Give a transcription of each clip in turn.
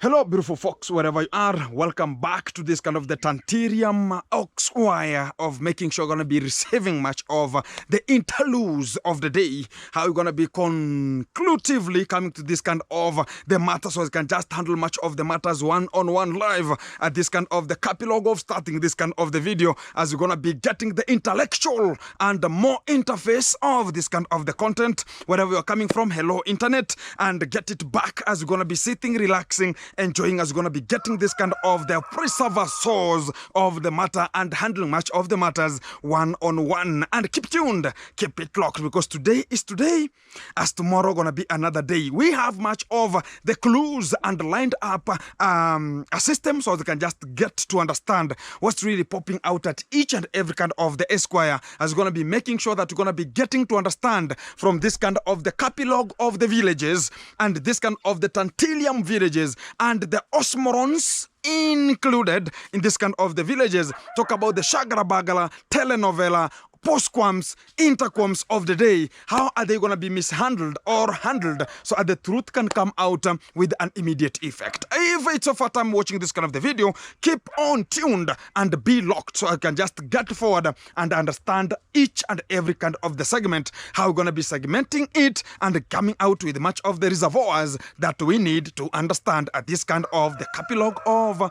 Hello, beautiful folks, wherever you are. Welcome back to this kind of the Tantirium Ox Wire of making sure you're going to be receiving much of the interludes of the day. How you're going to be conclusively coming to this kind of the matter so you can just handle much of the matters one-on-one live at this kind of the epilogue of starting this kind of the video as you're going to be getting the intellectual and the more interface of this kind of the content wherever you're coming from. Hello, internet, and get it back as you're going to be sitting, relaxing, enjoying as going to be getting this kind of the preserver source of the matter and handling much of the matters one-on-one. And keep tuned, keep it locked, because today is today, as tomorrow gonna be another day. We have much of the clues and lined up a system so they can just get to understand what's really popping out at each and every kind of the Esquire, as gonna be making sure that we're gonna be getting to understand from this kind of the capilog of the villages and this kind of the Tantilium villages and the Osmorons included in this kind of the villages. Talk about the Shagara Bagala telenovela, postquams, interquams of the day. How are they going to be mishandled or handled so that the truth can come out with an immediate effect? If it's your first time watching this kind of the video, keep on tuned and be locked so I can just get forward and understand each and every kind of the segment, how we're going to be segmenting it and coming out with much of the reservoirs that we need to understand at this kind of the epilogue of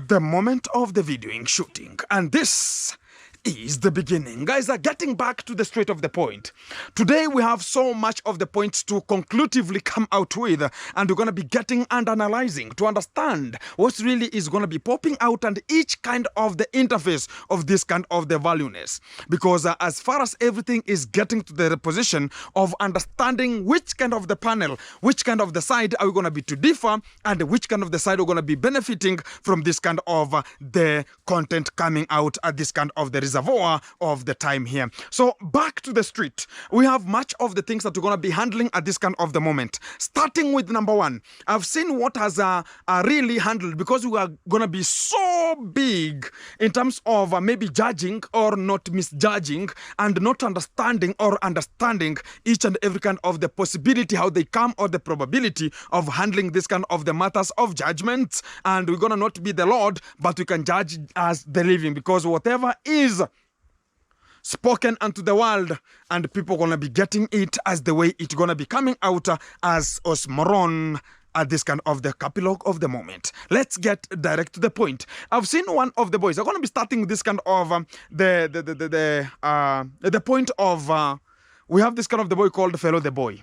the moment of the videoing shooting. And this is the beginning. Guys are getting back to the straight of the point. Today we have so much of the points to conclusively come out with, and we're going to be getting and analyzing to understand what really is going to be popping out and each kind of the interface of this kind of the valueness. Because as far as everything is getting to the position of understanding which kind of the panel, which kind of the side are we going to be to differ, and which kind of the side we're going to be benefiting from this kind of the content coming out at this kind of the reservoir of the time here. So back to the street, we have much of the things that we're going to be handling at this kind of the moment. Starting with number one, I've seen what has really handled, because we are going to be so big in terms of maybe judging or not misjudging and not understanding or understanding each and every kind of the possibility, how they come, or the probability of handling this kind of the matters of judgment. And we're going to not be the Lord, but we can judge as the living, because whatever is spoken unto the world, and people gonna be getting it as the way it's gonna be coming out as Osmoron at this kind of the epilogue of the moment. Let's get direct to the point. I've seen one of the boys. I'm gonna be starting this kind of the point of we have this kind of the boy called Felo the boy.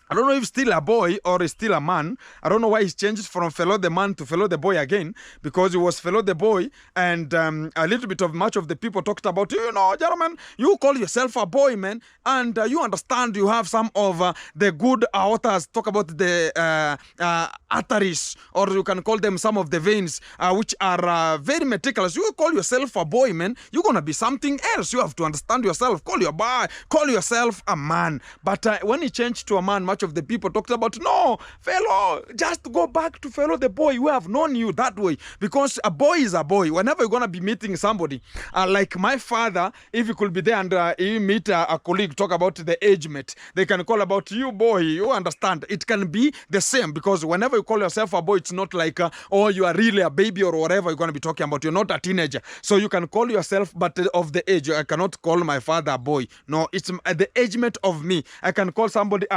I don't know if he's still a boy or he's still a man. I don't know why he's changed from Felo the man to Felo the boy again, because he was Felo the boy, and a little bit of much of the people talked about, you know, gentlemen, you call yourself a boy, man, and you understand you have some of the good authors talk about the arteries, or you can call them some of the veins, which are very meticulous. You call yourself a boy, man, you're going to be something else. You have to understand yourself. Call yourself a man. But when he changed to a man, much of the people talked about, no, Felo, just go back to Felo the boy. We have known you that way, because a boy is a boy. Whenever you're going to be meeting somebody, like my father, if he could be there and you meet a colleague, talk about the age mate, they can call about you, boy. You understand? It can be the same, because whenever you call yourself a boy, it's not like, oh, you are really a baby or whatever you're going to be talking about. You're not a teenager. So you can call yourself, but of the age. I cannot call my father a boy. No, it's the age mate of me. I can call somebody,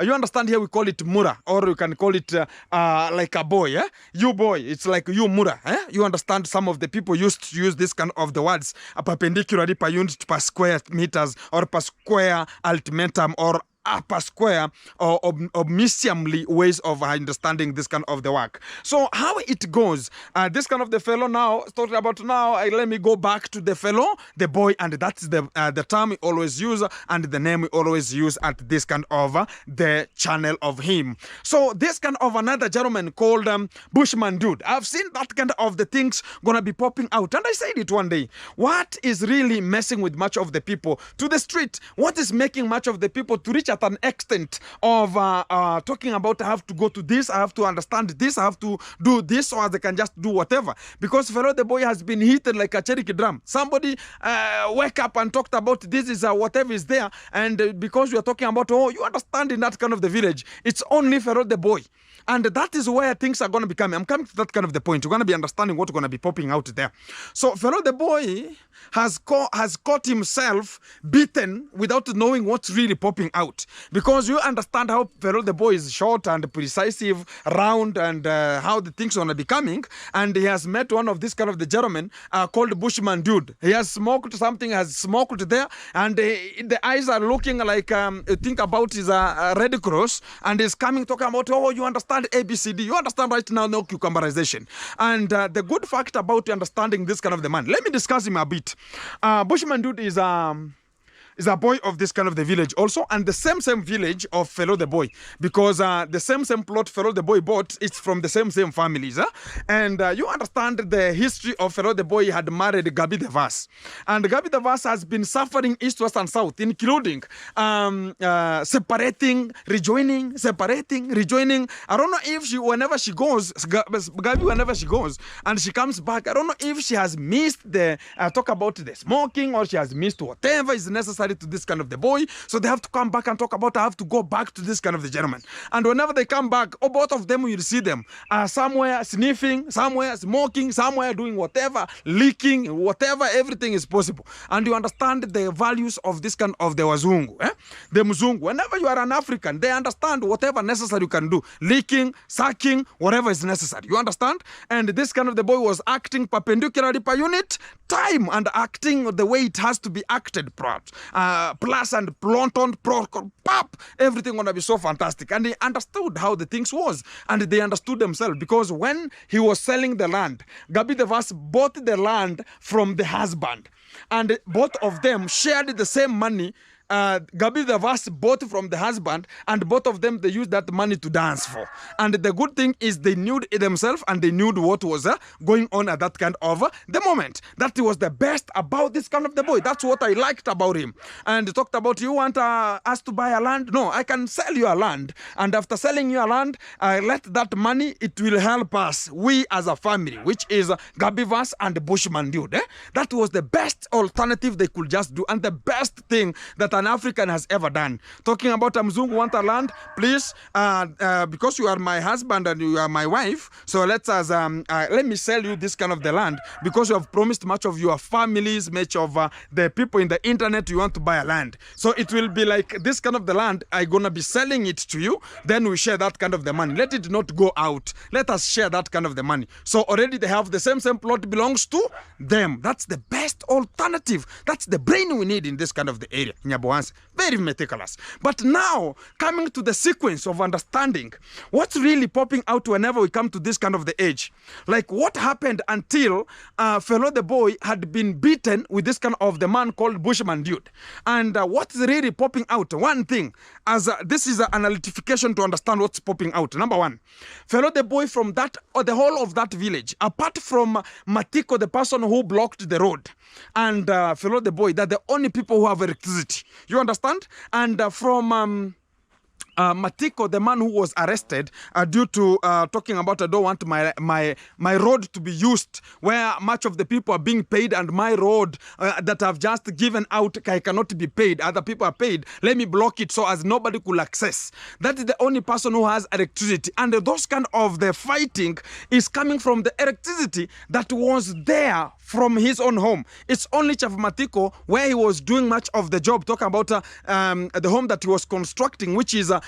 you understand, here we call it Mura, or you can call it like a boy, eh? You boy, it's like you Mura, eh? You understand, some of the people used to use this kind of the words perpendicularly per unit per square meters, or per square ultimatum, or per square, or omnisciently ways of understanding this kind of the work. So how it goes, this kind of the fellow now, talking about now, let me go back to the fellow, the boy, and that's the term we always use, and the name we always use at this kind of the channel of him. So this kind of another gentleman called Bushman dude, I've seen that kind of the things gonna be popping out, and I said it one day, what is really messing with much of the people to the street, what is making much of the people to reach a at an extent of talking about I have to go to this, I have to understand this, I have to do this, or they can just do whatever. Because Felo the boy has been hit like a cherry drum. Somebody wake up and talked about this is whatever is there, and because we are talking about, oh, you understand in that kind of the village, it's only Felo the boy. And that is where things are going to be coming. I'm coming to that kind of the point. We're going to be understanding what's going to be popping out there. So Felo the boy has caught himself beaten without knowing what's really popping out. Because you understand how Felo the boy is short and precise, round, and how the things are going to be coming. And he has met one of this kind of the gentleman called Bushman dude. He has smoked something, has smoked there, and the eyes are looking like, think about his Red Cross, and he's coming talking about, oh, you understand ABCD. You understand right now, no cucumberization. And the good fact about understanding this kind of the man, let me discuss him a bit. Bushman dude is a boy of this kind of the village also, and the same village of Felo the boy, because the same plot Felo the boy bought, it's from the same families. And you understand the history of Felo the boy had married Gabi the Vas, and Gabi the Vas has been suffering east, west, and south, including separating, rejoining, separating, rejoining. I don't know if she, whenever she goes, Gabi, whenever she goes and she comes back, I don't know if she has missed the talk about the smoking, or she has missed whatever is necessary to this kind of the boy. So they have to come back and talk about, I have to go back to this kind of the gentleman. And whenever they come back, both of them, you'll see them somewhere sniffing, somewhere smoking, somewhere doing whatever, leaking, whatever, everything is possible. And you understand the values of this kind of the wazungu, the mzungu. Whenever you are an African, they understand whatever necessary you can do, leaking, sucking, whatever is necessary. You understand? And this kind of the boy was acting perpendicularly per unit time, and acting the way it has to be acted, proud. Plus and plonton, pop, everything gonna be so fantastic. And they understood how the things was, and they understood themselves, because when he was selling the land, Gabi the Vas bought the land from the husband, and both of them shared the same money. Gabi the Vas bought from the husband, and both of them, they used that money to dance for. And the good thing is they knew it themselves, and they knew what was going on at that kind of the moment. That was the best about this kind of the boy. That's what I liked about him. And he talked about, you want us to buy a land? No, I can sell you a land, and after selling you a land, let that money, it will help us, we as a family, which is Gabi Vas and Bushman dude. That was the best alternative they could just do, and the best thing that an African has ever done. Talking about a Mzungu want a land, please, because you are my husband and you are my wife, so let me sell you this kind of the land, because you have promised much of your families, much of the people in the internet, you want to buy a land. So it will be like this kind of the land, I'm gonna be selling it to you, then we share that kind of the money. Let it not go out. Let us share that kind of the money. So already they have the same plot belongs to them. That's the best alternative. That's the brain we need in this kind of the area. Very meticulous. But now, coming to the sequence of understanding, what's really popping out whenever we come to this kind of the age? Like what happened until Felo the boy had been beaten with this kind of the man called Bushman dude. And what's really popping out? One thing, as this is an analytification to understand what's popping out. Number one, Felo the boy from that, or the whole of that village, apart from Matiko, the person who blocked the road, and Felo the boy, they're the only people who have electricity. You understand? And from Matiko, the man who was arrested due to talking about, I don't want my road to be used, where much of the people are being paid, and my road that I've just given out, I cannot be paid. Other people are paid. Let me block it so as nobody could access. That is the only person who has electricity. And those kind of the fighting is coming from the electricity that was there from his own home. It's only Chief Matiko, where he was doing much of the job, talking about the home that he was constructing, which is at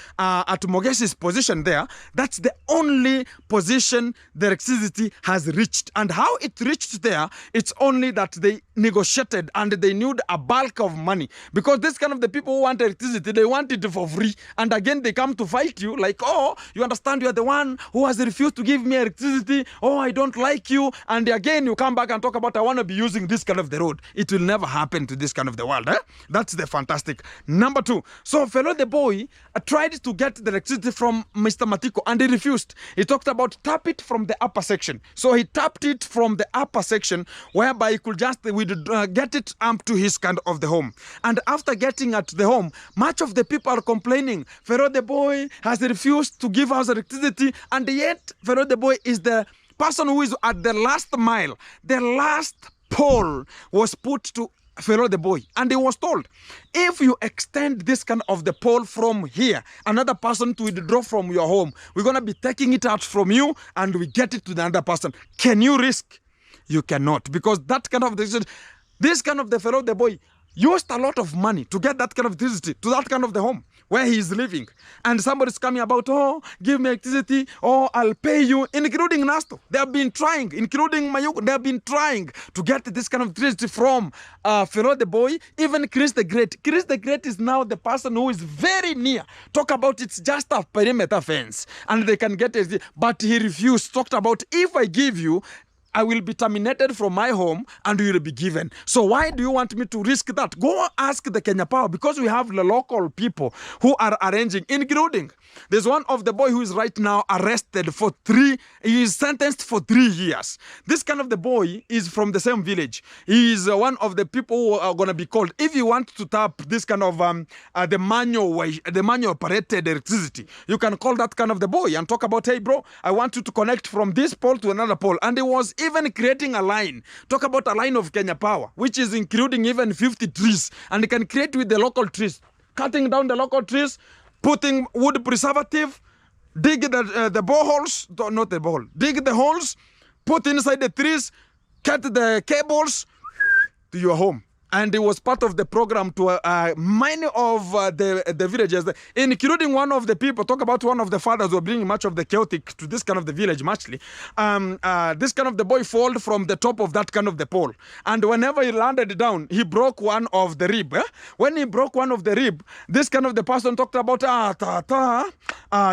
Mogeshi's position there. That's the only position the electricity has reached. And how it reached there, it's only that they negotiated and they knew a bulk of money. Because this kind of the people who want electricity, they want it for free. And again, they come to fight you like, oh, you understand, you are the one who has refused to give me electricity. Oh, I don't like you. And again, you come back and talk about, I want to be using this kind of the road. It will never happen to this kind of the world. That's the fantastic. Number two, so Felo the boy tried tried to get the electricity from Mr. Matiko and he refused. He talked about tap it from the upper section. So he tapped it from the upper section, whereby he could just get it up to his kind of the home. And after getting at the home, much of the people are complaining. Felo the boy has refused to give us electricity, and yet Felo the boy is the person who is at the last mile. The last pole was put to Felo the boy, and he was told, if you extend this kind of the pole from here, another person to withdraw from your home, we're going to be taking it out from you and we get it to the other person. Can you risk? You cannot, because that kind of this kind of the Felo the boy used a lot of money to get that kind of electricity to that kind of the home where he is living. And somebody's coming about, oh, give me electricity, oh, I'll pay you, including Nasto. They have been trying, including Mayuko, they have been trying to get this kind of electricity from Felo the boy, even Chris the Great. Chris the Great is now the person who is very near. Talk about it's just a perimeter fence and they can get it. But he refused. Talked about, if I give you, I will be terminated from my home and you will be given. So why do you want me to risk that? Go ask the Kenya Power, because we have the local people who are arranging, including there's one of the boy who is right now arrested for he is sentenced for 3 years. This kind of the boy is from the same village. He is one of the people who are going to be called. If you want to tap this kind of the manual operated electricity, you can call that kind of the boy and talk about, hey bro, I want you to connect from this pole to another pole. And he was even creating a line. Talk about a line of Kenya Power, which is including even 50 trees. And he can create with the local trees, cutting down the local trees, putting wood preservative, dig the boreholes, not the borehole, dig the holes, put inside the trees, cut the cables to your home. And it was part of the program to many of the villages, including one of the people. Talk about one of the fathers who are bringing much of the chaotic to this kind of the village, muchly. This kind of the boy fall from the top of that kind of the pole. And whenever he landed down, he broke one of the rib. When he broke one of the rib, this kind of the person talked about,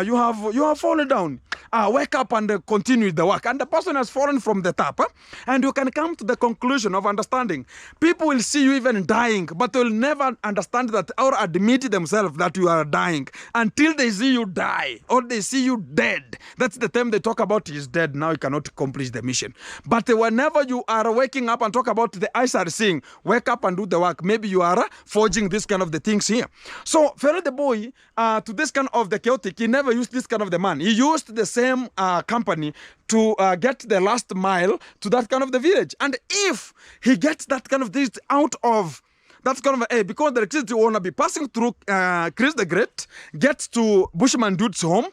you have fallen down. Wake up and continue the work. And the person has fallen from the top. And you can come to the conclusion of understanding. People will see you even dying, but they will never understand that or admit themselves that you are dying until they see you die or they see you dead. That's the time they talk about he is dead. Now he cannot accomplish the mission. But whenever you are waking up and talk about the eyes are seeing, wake up and do the work. Maybe you are forging this kind of the things here. So Felo the boy, to this kind of the chaotic, he never used this kind of the man. He used the same company to get the last mile to that kind of the village. And if he gets that kind of this out of that kind of because the electricity will not be passing through Chris the Great, gets to Bushman dude's home,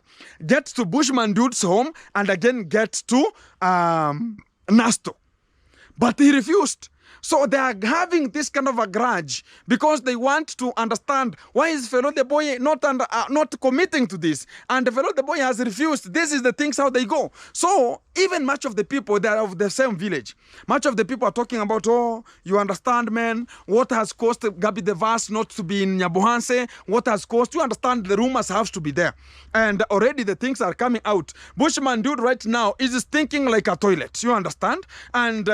gets to Bushman dude's home, and again gets to Nasto. But he refused. So they are having this kind of a grudge because they want to understand why is Felo the boy not committing to this. And Felo the boy has refused. This is the things how they go. So even much of the people that are of the same village, much of the people are talking about, oh, you understand, man, what has caused Gabi the Vast not to be in Nyabuhanse, what has caused, you understand, the rumors have to be there. And already the things are coming out. Bushman dude right now is stinking like a toilet, you understand? And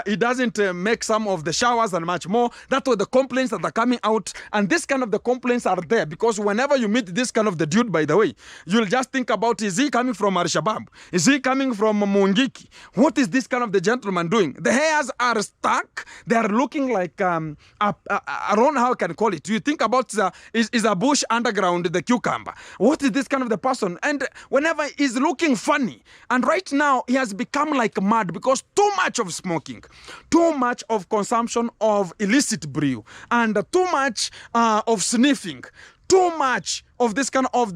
he doesn't make some of the showers and much more. That's what the complaints that are coming out. And this kind of the complaints are there because whenever you meet this kind of the dude, by the way, you'll just think about, is he coming from Al-Shabaab? Is he coming from Mungiki? What is this kind of the gentleman doing? The hairs are stuck. They are looking like, I don't know how I can call it. You think about, is a bush underground, the cucumber. What is this kind of the person? And whenever he's looking funny. And right now, he has become like mad because too much of smoking, too much of consumption of illicit brew, and too much of sniffing, too much of this kind of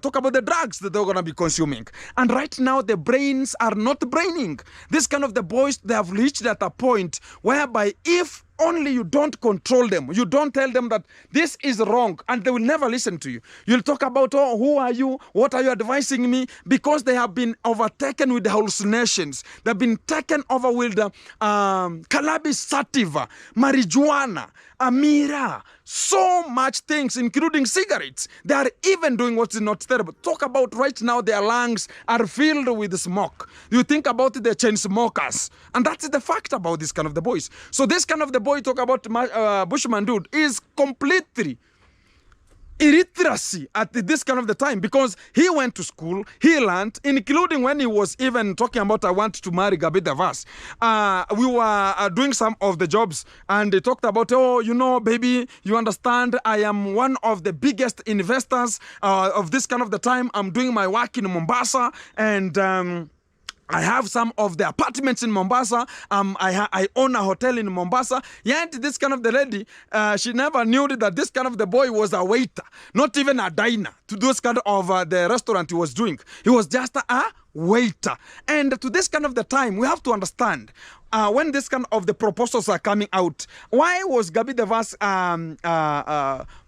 talk about the drugs that they're going to be consuming. And right now the brains are not braining. This kind of the boys, they have reached at a point whereby if only you don't control them, you don't tell them that this is wrong, and they will never listen to you. You'll talk about, oh, who are you? What are you advising me? Because they have been overtaken with the hallucinations. They've been taken over with the cannabis sativa, marijuana, amira, so much things, including cigarettes. They are even doing what's not terrible. Talk about right now their lungs are filled with smoke. You think about the chain smokers. And that's the fact about this kind of the boys. So this kind of the boy talk about Bushman dude is completely illiteracy at this kind of the time, because he went to school, he learned, including when he was even talking about I want to marry Gabi Davas. We were doing some of the jobs, and they talked about, oh, you know, baby, you understand, I am one of the biggest investors of this kind of the time. I'm doing my work in Mombasa, and I have some of the apartments in Mombasa. I own a hotel in Mombasa. Yet this kind of the lady, she never knew that this kind of the boy was a waiter, not even a diner to those kind of the restaurant he was doing. He was just a waiter. And to this kind of the time, we have to understand when this kind of the proposals are coming out, why was Gabi Devas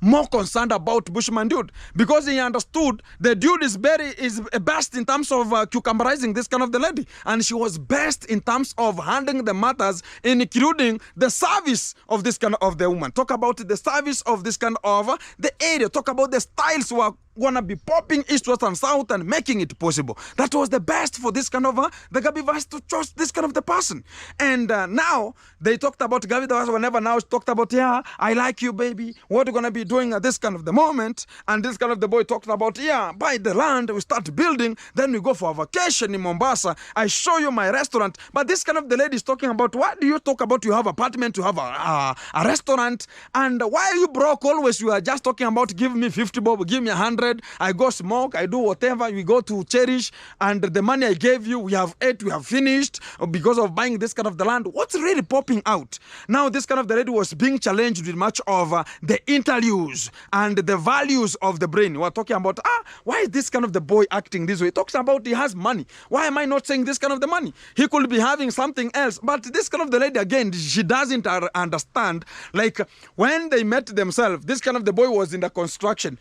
more concerned about Bushman dude? Because he understood the dude is best in terms of cucumberizing this kind of the lady, and she was best in terms of handling the matters, including the service of this kind of the woman. Talk about the service of this kind of the area. Talk about the styles who are gonna be popping east, west, and south and making it possible. That was the best for this kind of the Gabi Devas to choose this kind of the person. And now they talked about Gabi Devas whenever now talked about, yeah, I like you, baby. What are gonna be doing at this kind of the moment? And this kind of the boy talked about, yeah, buy the land, we start building, then we go for a vacation in Mombasa. I show you my restaurant. But this kind of the lady is talking about, what do you talk about? You have apartment, you have a restaurant, and why are you broke always? You are just talking about give me 50 bob, give me 100. I go smoke, I do whatever, we go to cherish, and the money I gave you, we have ate, we have finished because of buying this kind of the land. What's really popping out? Now this kind of the lady was being challenged with much of the interviews and the values of the brain. We're talking about, why is this kind of the boy acting this way? He talks about he has money. Why am I not saying this kind of the money? He could be having something else. But this kind of the lady, again, she doesn't understand. Like when they met themselves, this kind of the boy was in the construction.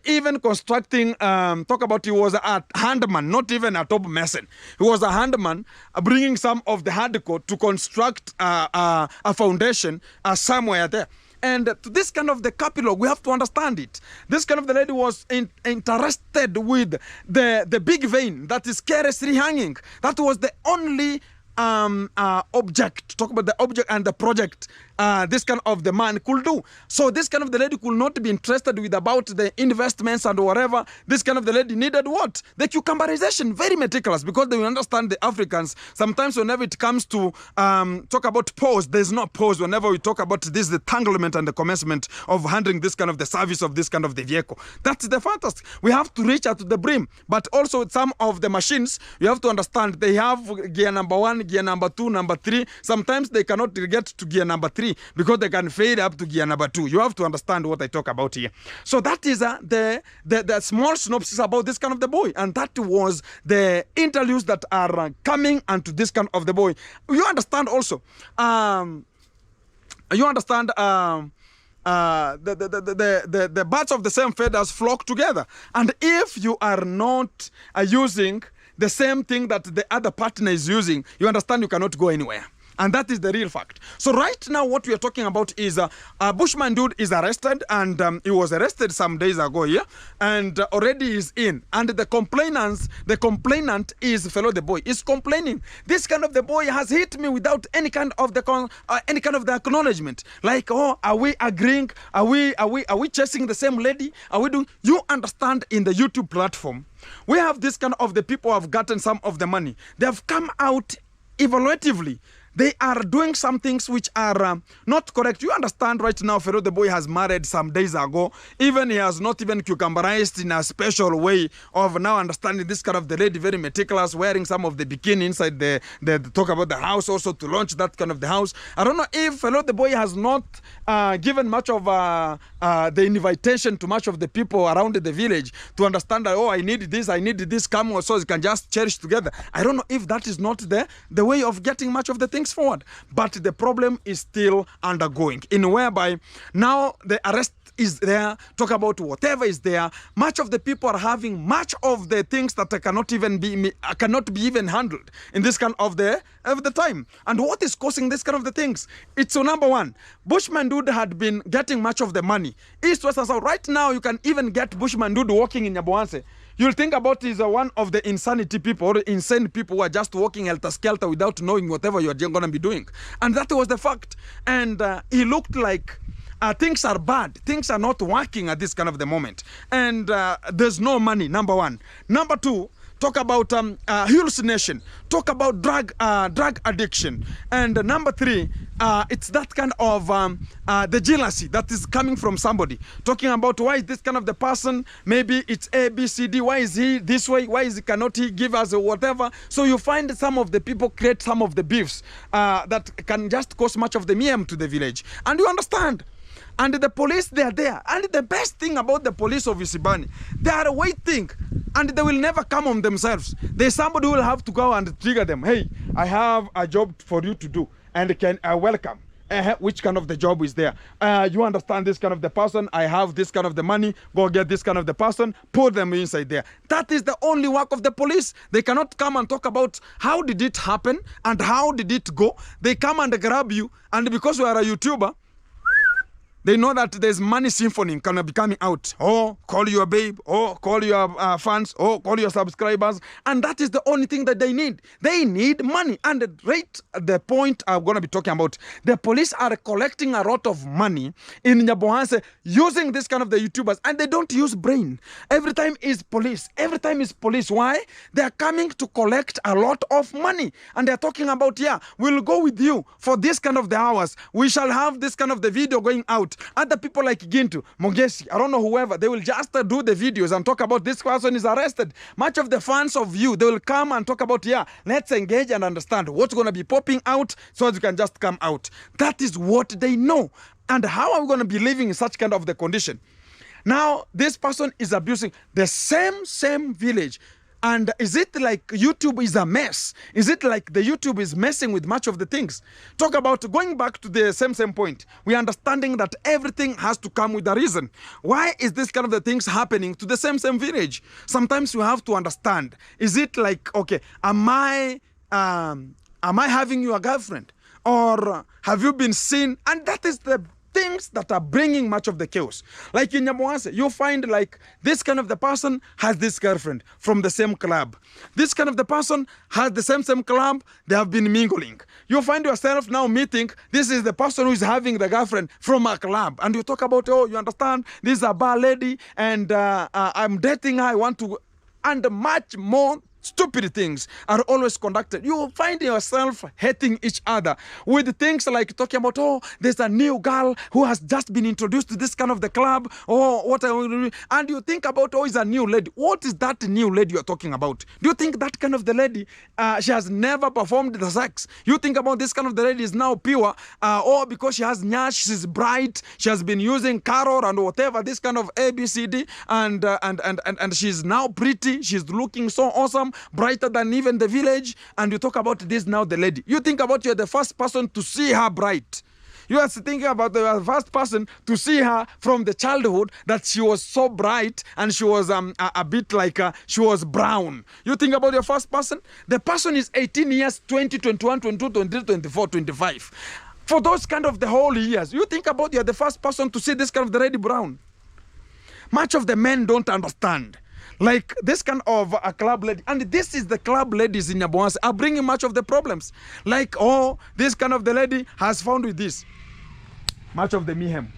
Even constructing, talk about he was a handman, not even a top mason. He was a handman bringing some of the hardcore to construct a foundation somewhere there. And to this kind of the capilog, we have to understand it. This kind of the lady was interested with the big vein that is carelessly hanging. That was the only object. Talk about the object and the project this kind of the man could do. So this kind of the lady could not be interested with about the investments and whatever. This kind of the lady needed what? The cucumberization, very meticulous, because they understand the Africans. Sometimes whenever it comes to talk about pause, there's no pause. Whenever we talk about this, the tanglement and the commencement of handling this kind of the service of this kind of the vehicle. That's the fantastic. We have to reach out to the brim. But also with some of the machines, you have to understand they have gear number 1, gear number 2, number 3. Sometimes they cannot get to gear number 3 because they can fade up to gear number 2. You have to understand what I talk about here. So that is the small synopsis about this kind of the boy, and that was the interviews that are coming onto this kind of the boy. You understand also. You understand. The birds of the same feathers flock together, and if you are not using the same thing that the other partner is using, you understand you cannot go anywhere. And that is the real fact. So right now what we are talking about is Bushman dude is arrested, and he was arrested some days ago here, and already is in. And the complainant is Felo the boy, is complaining. This kind of the boy has hit me without any kind of the acknowledgement. Like, oh, are we agreeing? Are we chasing the same lady? Are we doing? You understand, in the YouTube platform, we have this kind of the people who have gotten some of the money. They have come out evaluatively. They are doing some things which are not correct. You understand right now, Felo the boy has married some days ago. Even he has not even cucumberized in a special way of now understanding this kind of the lady, very meticulous, wearing some of the bikini inside the talk about the house also to launch that kind of the house. I don't know if Felo the boy has not given much of the invitation to much of the people around the village to understand that, oh, I need this, come so you can just cherish together. I don't know if that is not the way of getting much of the things forward. But the problem is still undergoing, in whereby now the arrest is there, talk about whatever is there. Much of the people are having much of the things that cannot be even handled in this kind of the time. And what is causing this kind of the things? It's so number one, Bushman dude had been getting much of the money. East, west, and south. Right now, you can even get Bushman dude walking in Nyaboanse. You'll think about is one of the insanity people or insane people who are just walking helter-skelter without knowing whatever you're going to be doing. And that was the fact. And he looked like things are bad. Things are not working at this kind of the moment. And there's no money, number one. Number two, talk about hallucination. Talk about drug addiction. And number three, it's that kind of the jealousy that is coming from somebody. Talking about why is this kind of the person, maybe it's A, B, C, D, why is he this way, why is he cannot he give us whatever. So you find some of the people create some of the beefs that can just cause much of the mayhem to the village. And you understand. And the police, they are there. And the best thing about the police of Isibani, they are waiting and they will never come on themselves. There's somebody who will have to go and trigger them. Hey, I have a job for you to do and can welcome. Which kind of the job is there? You understand this kind of the person. I have this kind of the money. Go get this kind of the person. Put them inside there. That is the only work of the police. They cannot come and talk about how did it happen and how did it go. They come and grab you. And because you are a YouTuber, they know that there's money symphony gonna be coming out. Oh, call your babe. Oh, call your fans. Oh, call your subscribers. And that is the only thing that they need. They need money. And right at the point I'm gonna be talking about, the police are collecting a lot of money in Nyabohanse using this kind of the YouTubers, and they don't use brain. Every time is police. Every time is police. Why? They are coming to collect a lot of money. And they're talking about, yeah, we'll go with you for this kind of the hours. We shall have this kind of the video going out. Other people like Gintu, Mogesi, I don't know whoever, they will just do the videos and talk about this person is arrested. Much of the fans of you, they will come and talk about, yeah, let's engage and understand what's going to be popping out so as you can just come out. That is what they know. And how are we going to be living in such kind of the condition? Now, this person is abusing the same village. And is it like YouTube is a mess? Is it like the YouTube is messing with much of the things? Talk about going back to the same point. We are understanding that everything has to come with a reason. Why is this kind of the things happening to the same village? Sometimes you have to understand. Is it like, okay, am I having you a girlfriend? Or have you been seen? And that is the things that are bringing much of the chaos. Like in Nyamoase, you find like this kind of the person has this girlfriend from the same club. This kind of the person has the same club, they have been mingling. You find yourself now meeting, this is the person who is having the girlfriend from a club. And you talk about, oh, you understand, this is a bar lady and I'm dating her, I want to, and much more stupid things are always conducted. You will find yourself hating each other with things like talking about, oh, there's a new girl who has just been introduced to this kind of the club, or what, and you think about, oh, is a new lady. What is that new lady you're talking about? Do you think that kind of the lady, she has never performed the sex? You think about this kind of the lady is now pure, or because she has nyash, she's bright, she has been using carol and whatever, this kind of ABCD, and she's now pretty, she's looking so awesome, brighter than even the village, and you talk about this now the lady. You think about you're the first person to see her bright. You are thinking about the first person to see her from the childhood that she was so bright and she was a bit like she was brown. You think about your first person? The person is 18 years, 20, 21, 22, 23, 24, 25. For those kind of the whole years, you think about you're the first person to see this kind of the lady brown. Much of the men don't understand. Like this kind of a club lady, and this is the club ladies in Nyabohanse are bringing much of the problems. Like, oh, this kind of the lady has found with this. Much of the mayhem.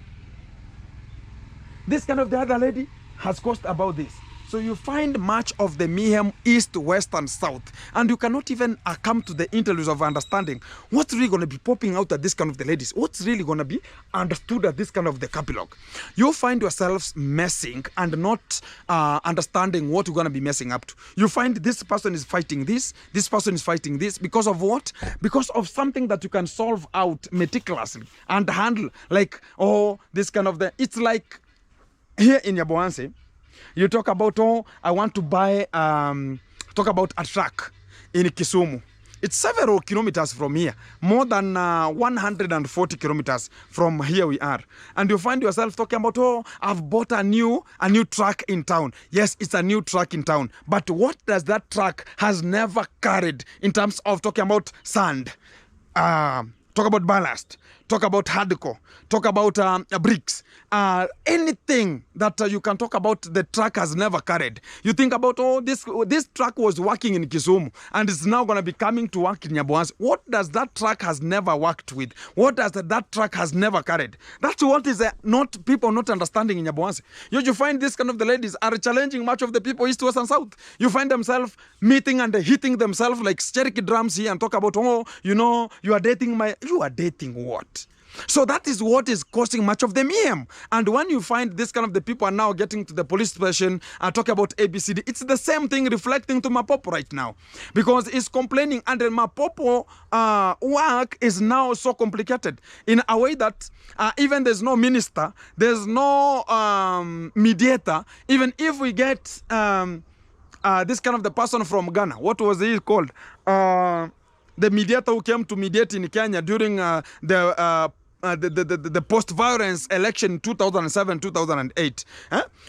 This kind of the other lady has caused about this. So you find much of the mayhem east, west, and south. And you cannot even come to the interviews of understanding what's really going to be popping out at this kind of the ladies. What's really going to be understood at this kind of the capilog. You find yourselves messing and not understanding what you're going to be messing up to. You find this person is fighting this person is fighting this. Because of what? Because of something that you can solve out meticulously and handle. Like, oh, this kind of the... It's like here in Nyabohanse, you talk about, oh, I want to buy, talk about a truck in Kisumu. It's several kilometers from here, more than 140 kilometers from here we are. And you find yourself talking about, oh, I've bought a new truck in town. Yes, it's a new truck in town. But what does that truck has never carried in terms of talking about sand? Talk about ballast. talk about hardcore, talk about bricks, anything that you can talk about the truck has never carried. You think about, oh, this truck was working in Kisumu and it's now going to be coming to work in Nyaboans. What does that truck has never worked with? What does that truck has never carried? That's what is not people not understanding in Nyaboans. You find this kind of the ladies are challenging much of the people east, west and south. You find themselves meeting and hitting themselves like Cherokee drums here and talk about, oh, you know, you are dating what? So that is what is causing much of the mayhem. And when you find this kind of the people are now getting to the police station and talk about ABCD, it's the same thing reflecting to Mapopo right now. Because he's complaining and the Mapopo work is now so complicated in a way that even there's no minister, there's no mediator. Even if we get this kind of the person from Ghana, what was he called? The mediator who came to mediate in Kenya during the post-violence election 2007, 2008.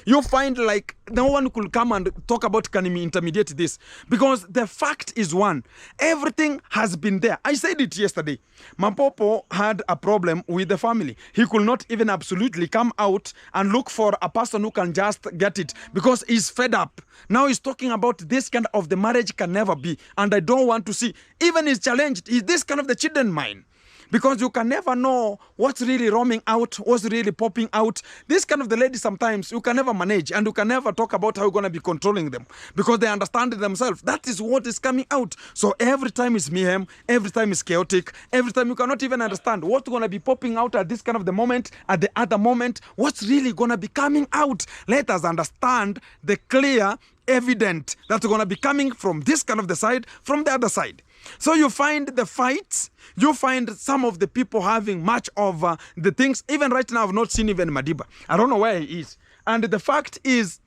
You find like no one could come and talk about can we intermediate this, because the fact is one, everything has been there. I said it yesterday. Mapopo had a problem with the family. He could not even absolutely come out and look for a person who can just get it because he's fed up. Now he's talking about this kind of the marriage can never be, and I don't want to see. Even he's challenged, is this kind of the children mine? Because you can never know what's really roaming out, what's really popping out. This kind of the ladies sometimes you can never manage, and you can never talk about how you're going to be controlling them because they understand it themselves. That is what is coming out. So every time is mayhem, every time is chaotic, every time you cannot even understand what's going to be popping out at this kind of the moment, at the other moment, what's really going to be coming out. Let us understand the clear evident that's going to be coming from this kind of the side, from the other side. So you find the fights, you find some of the people having much of the things. Even right now, I've not seen even Madiba. I don't know where he is. And the fact is,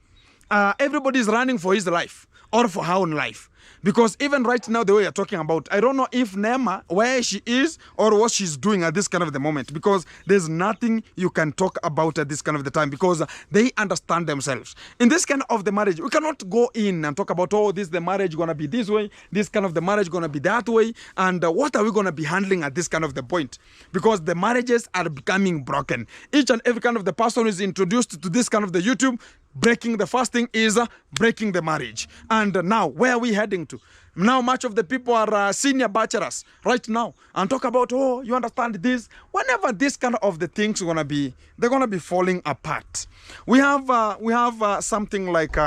everybody is running for his life or for her own life. Because even right now, the way you're talking about, I don't know if Nema, where she is or what she's doing at this kind of the moment, because there's nothing you can talk about at this kind of the time, because they understand themselves. In this kind of the marriage, we cannot go in and talk about, oh, this the marriage going to be this way, this kind of the marriage going to be that way, and what are we going to be handling at this kind of the point? Because the marriages are becoming broken. Each and every kind of the person who is introduced to this kind of the YouTube, breaking the first thing is breaking the marriage. And now, where are we heading to? Now, much of the people are senior bachelors right now and talk about, oh, you understand this. Whenever this kind of the things gonna be, they're gonna be falling apart. We have something like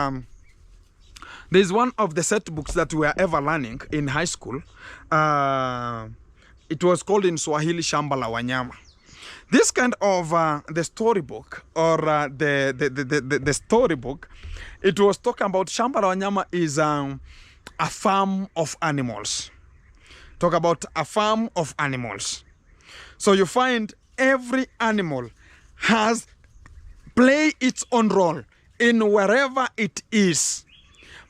there's one of the set books that we are ever learning in high school. It was called in Swahili Shamba la Wanyama. This kind of the storybook or the storybook, it was talking about Shamba la Wanyama is a farm of animals. Talk about a farm of animals. So you find every animal has play its own role in wherever it is.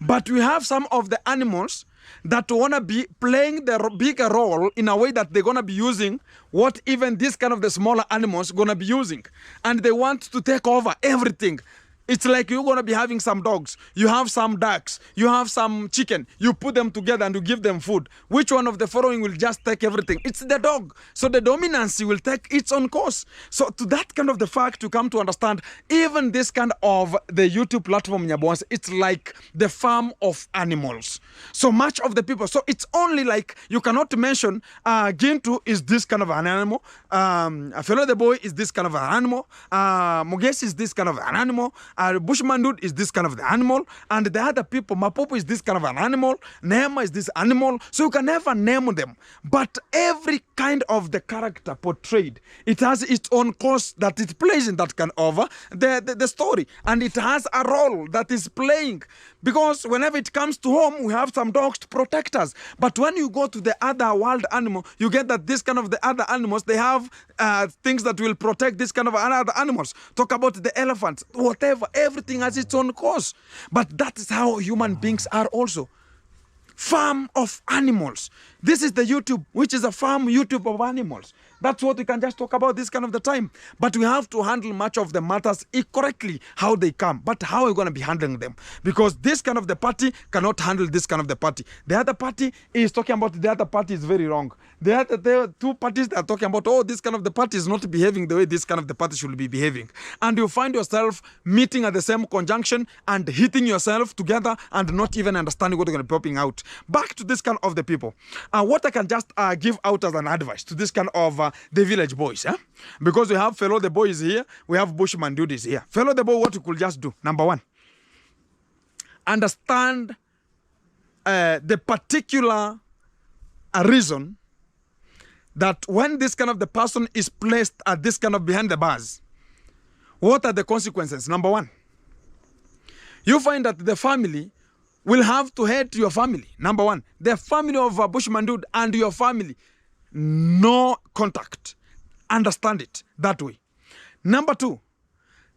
But we have some of the animals that want to be playing the bigger role in a way that they're going to be using what even this kind of the smaller animals going to be using. And they want to take over everything. It's like you're going to be having some dogs, you have some ducks, you have some chicken, you put them together and you give them food. Which one of the following will just take everything? It's the dog. So the dominancy will take its own course. So to that kind of the fact, you come to understand, even this kind of the YouTube platform, Nyaboans, it's like the farm of animals. So much of the people, so it's only like, you cannot mention Gintu is this kind of an animal, Felo the boy is this kind of an animal, Muges is this kind of an animal, Bushman dude is this kind of the animal, and the other people, Mapopo is this kind of an animal, Nema is this animal, so you can never name them. But every kind of the character portrayed, it has its own course that it plays in that kind of the story, and it has a role that is playing. Because whenever it comes to home, we have some dogs to protect us. But when you go to the other wild animal, you get that this kind of the other animals, they have things that will protect this kind of other animals. Talk about the elephants, whatever, everything has its own course. But that is how human beings are also. farm of animals. This is the YouTube, which is a farm YouTube of animals. That's what we can just talk about this kind of the time. But we have to handle much of the matters correctly, how they come. But how are we going to be handling them? Because this kind of the party cannot handle this kind of the party. The other party is talking about the other party is very wrong. The two parties that are talking about, oh, this kind of the party is not behaving the way this kind of the party should be behaving. And you find yourself meeting at the same conjunction and hitting yourself together and not even understanding what you're going to be popping out. Back to this kind of the people. What I can just give out as an advice to this kind of the village boys, because we have Felo the boy is here, we have Bushman dude is here. Felo the boy, what you could just do, number one, understand the particular reason that when this kind of the person is placed at this kind of behind the bars, what are the consequences? Number one, you find that the family will have to head to your family. Number one, the family of Bushman dude and your family, no contact. Understand it that way. Number two,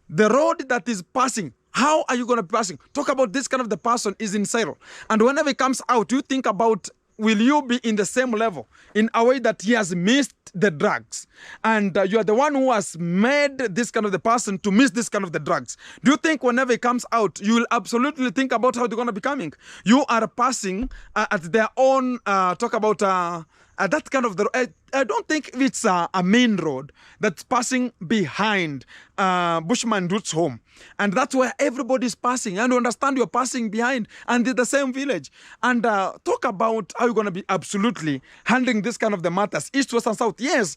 the road that is passing, how are you going to be passing? Talk about this kind of the person is in Cyril. And whenever he comes out, you think about, will you be in the same level in a way that he has missed the drugs? And you are the one who has made this kind of the person to miss this kind of the drugs. Do you think whenever he comes out, you will absolutely think about how they're going to be coming? You are passing at their own, talk about that kind of the... I don't think it's a main road that's passing behind Bushman Dude's home. And that's where everybody's passing. And you understand you're passing behind and in the same village. And talk about how you're going to be absolutely handling this kind of the matters, east, west, and south. Yes,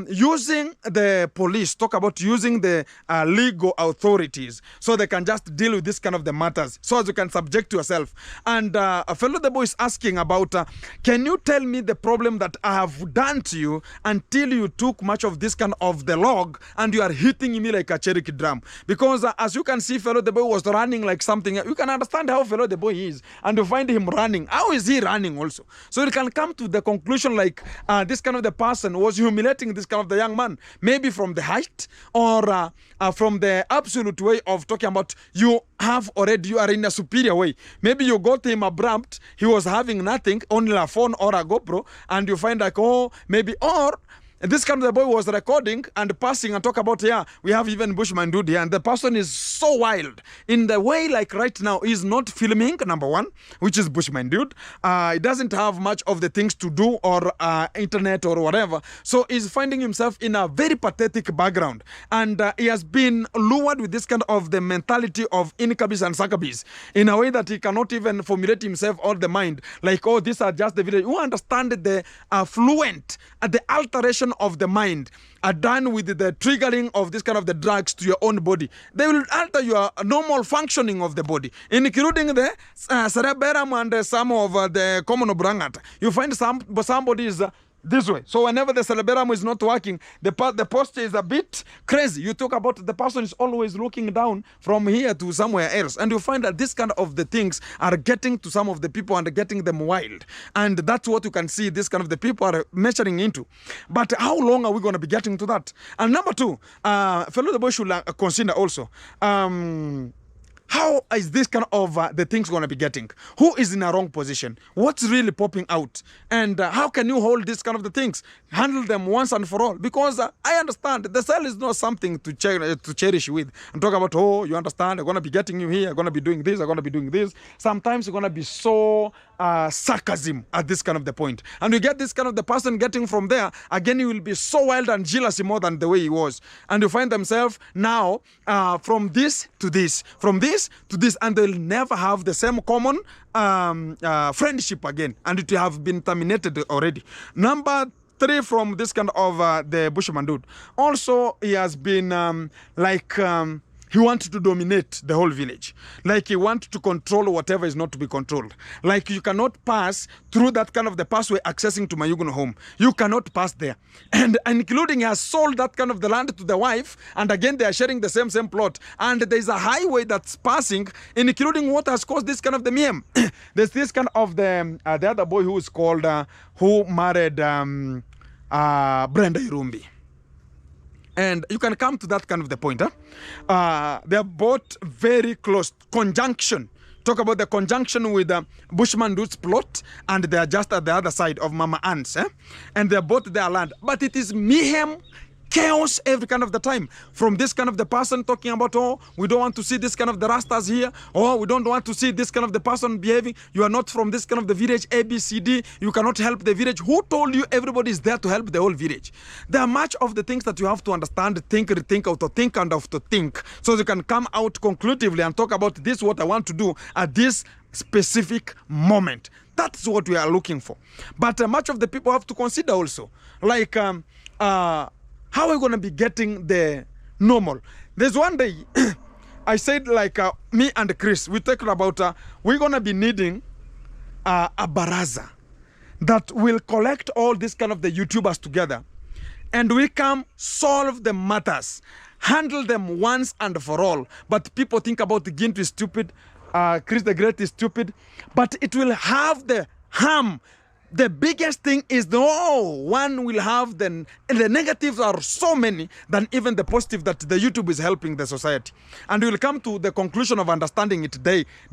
using the police, talk about using the legal authorities so they can just deal with this kind of the matters, so as you can subject yourself. And a fellow the boy is asking about, can you tell me the problem that I have done to you until you took much of this kind of the log and you are hitting me like a Cherokee drum? Because as you can see, fellow the boy was running like something. You can understand how fellow the boy is, and you find him running. How is he running also? So you can come to the conclusion like this kind of the person was humiliating this kind of the young man, maybe from the height or from the absolute way of talking about you are in a superior way. Maybe you got him abrupt, he was having nothing, only a phone or a GoPro, and you find like, oh, maybe, or this kind of the boy was recording and passing and talk about, yeah, we have even Bushman dude here, and the person is so wild in the way like right now he's not filming, number one, which is Bushman dude. He doesn't have much of the things to do or internet or whatever, so he's finding himself in a very pathetic background, and he has been lured with this kind of the mentality of Inkabis and Sakabis in a way that he cannot even formulate himself or the mind like, oh, these are just the video. You understand the fluent the alteration of the mind are done with the triggering of this kind of the drugs to your own body. They will alter your normal functioning of the body, including the cerebellum and some of the common obrangata. You find somebody is this way. So whenever the cerebellum is not working, the posture is a bit crazy. You talk about the person is always looking down from here to somewhere else. And you find that this kind of the things are getting to some of the people and getting them wild. And that's what you can see this kind of the people are measuring into. But how long are we going to be getting to that? And number two, fellow the boy should consider also, how is this kind of the things going to be getting? Who is in a wrong position? What's really popping out? And how can you hold this kind of the things? Handle them once and for all. Because I understand the cell is not something to cherish with. And talk about, oh, you understand, I'm going to be getting you here, I'm going to be doing this, I'm going to be doing this. Sometimes you're going to be so sarcasm at this kind of the point. And you get this kind of the person getting from there, again, you will be so wild and jealous more than the way he was. And you find themselves now from this to this, from this to this, and they'll never have the same common friendship again, and it will have been terminated already. Number three, from this kind of the Bushman dude, also he has been he wants to dominate the whole village. Like he wants to control whatever is not to be controlled. Like you cannot pass through that kind of the pathway accessing to Mayugun home. You cannot pass there. And including he has sold that kind of the land to the wife. And again, they are sharing the same plot. And there's a highway that's passing, including what has caused this kind of the meme. There's this kind of the other boy who is called, who married Brenda Irumbi. And you can come to that kind of the point. They are both very close, conjunction talk about the conjunction with Bushman Dude's plot, and they are just at the other side of Mama Ant's, and they're both their land. But it is mayhem, chaos every kind of the time. From this kind of the person talking about, oh, we don't want to see this kind of the rastas here, or we don't want to see this kind of the person behaving. You are not from this kind of the village A, B, C, D. You cannot help the village. Who told you everybody is there to help the whole village? There are much of the things that you have to understand, think, rethink, auto-think, and auto-think, so you can come out conclusively and talk about this, what I want to do at this specific moment. That's what we are looking for. But much of the people have to consider also, like, how are we going to be getting the normal? There's one day, I said, like, me and Chris, we talked about, we're going to be needing a baraza that will collect all this kind of the YouTubers together, and we can solve the matters, handle them once and for all. But people think about the Gint is stupid, Chris the Great is stupid, but it will have the harm. The biggest thing is one will have the negatives are so many than even the positive that the YouTube is helping the society. And we will come to the conclusion of understanding it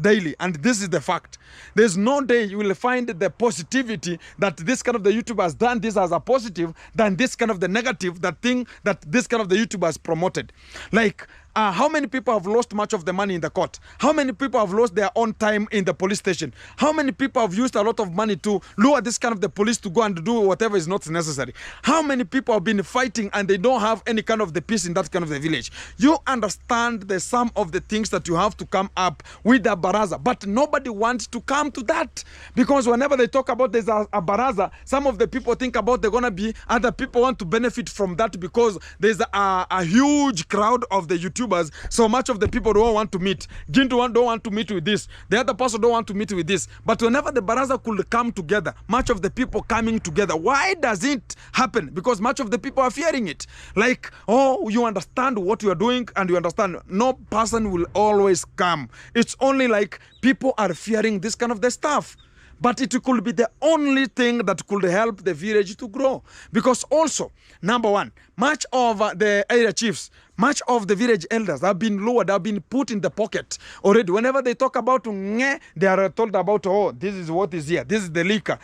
daily. And this is the fact. There's no day you will find the positivity that this kind of the YouTube has done this as a positive than this kind of the negative, that thing that this kind of the YouTube has promoted. Like, how many people have lost much of the money in the court? How many people have lost their own time in the police station? How many people have used a lot of money to lure this kind of the police to go and do whatever is not necessary? How many people have been fighting and they don't have any kind of the peace in that kind of the village? You understand the sum of the things that you have to come up with the baraza, but nobody wants to come to that, because whenever they talk about there's a baraza, some of the people think about they're gonna be other people want to benefit from that because there's a huge crowd of the YouTube. So much of the people don't want to meet. Gintu don't want to meet with this. The other person don't want to meet with this. But whenever the baraza could come together, much of the people coming together, why does it happen? Because much of the people are fearing it. Like, oh, you understand what you are doing and you understand. No person will always come. It's only like people are fearing this kind of the stuff. But it could be the only thing that could help the village to grow. Because also, number one, much of the area chiefs, much of the village elders have been lowered, have been put in the pocket already. Whenever they talk about they are told about, oh, this is what is here. This is the liquor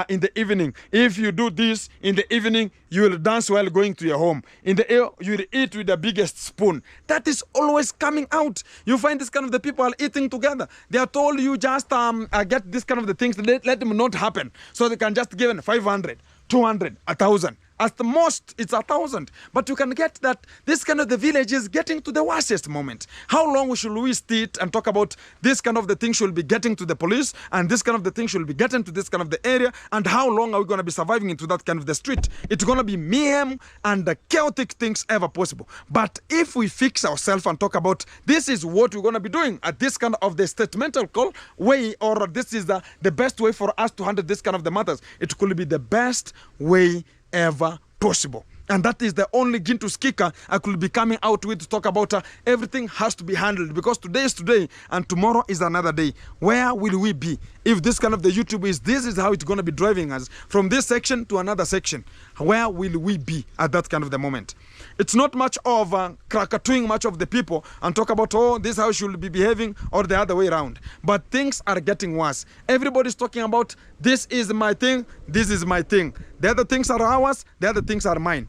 in the evening. If you do this in the evening, you will dance while going to your home. In the air, you will eat with the biggest spoon. That is always coming out. You find this kind of the people are eating together. They are told you just get this kind of the things, let them not happen. So they can just give 500, 200, 1,000. At the most, it's 1,000. But you can get that this kind of the village is getting to the worstest moment. How long should we sit and talk about this kind of the thing should be getting to the police, and this kind of the thing should be getting to this kind of the area, and how long are we going to be surviving into that kind of the street? It's going to be mayhem and the chaotic things ever possible. But if we fix ourselves and talk about this is what we're going to be doing at this kind of the statemental call way, or this is the best way for us to handle this kind of the matters, it could be the best way ever possible. And that is the only Gintu Skika I could be coming out with to talk about everything has to be handled, because today is today and tomorrow is another day. Where will we be if this kind of the YouTube is, this is how it's going to be driving us from this section to another section? Where will we be at that kind of the moment? It's not much of krakatooing much of the people and talk about, oh, this how should be behaving, or the other way around. But things are getting worse. Everybody's talking about this is my thing, this is my thing. The other things are ours, the other things are mine.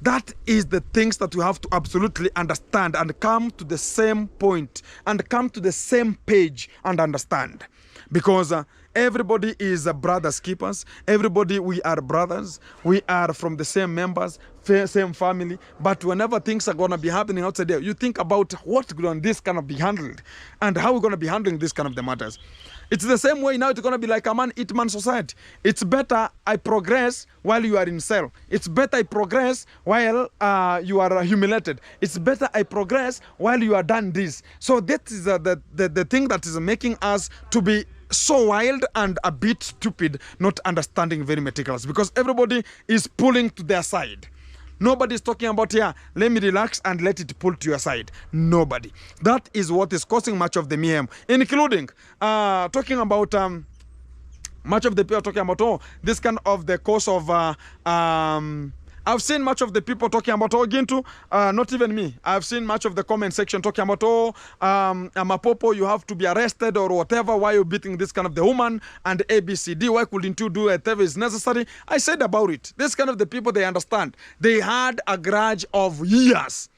That is the things that we have to absolutely understand and come to the same point and come to the same page and understand. Because everybody is brothers keepers. Everybody, we are brothers. We are from the same members, same family. But whenever things are going to be happening outside there, you think about what's going this kind of be handled and how we're going to be handling this kind of the matters. It's the same way now. It's going to be like a man-eat-man society. It's better I progress while you are in cell. It's better I progress while you are humiliated. It's better I progress while you are done this. So that is the thing that is making us to be so wild and a bit stupid, not understanding very meticulous, because everybody is pulling to their side. Nobody's talking about, yeah, let me relax and let it pull to your side. Nobody. That is what is causing much of the mayhem, including talking about much of the people talking about, oh, this kind of the cause of I've seen much of the people talking about, oh, Gintu, not even me. I've seen much of the comment section talking about, oh, Mapopo, you have to be arrested or whatever. Why are you beating this kind of the woman and ABCD? Why couldn't you do whatever is necessary? I said about it. This kind of the people, they understand. They had a grudge of years.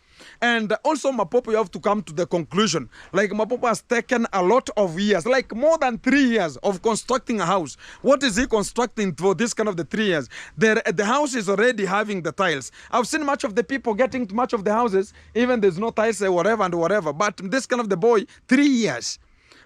And also, Mapopo, you have to come to the conclusion. Like, Mapopo has taken a lot of years, like more than 3 years of constructing a house. What is he constructing for this kind of the 3 years? The house is already having the tiles. I've seen much of the people getting to much of the houses, even there's no tiles, whatever and whatever. But this kind of the boy, 3 years.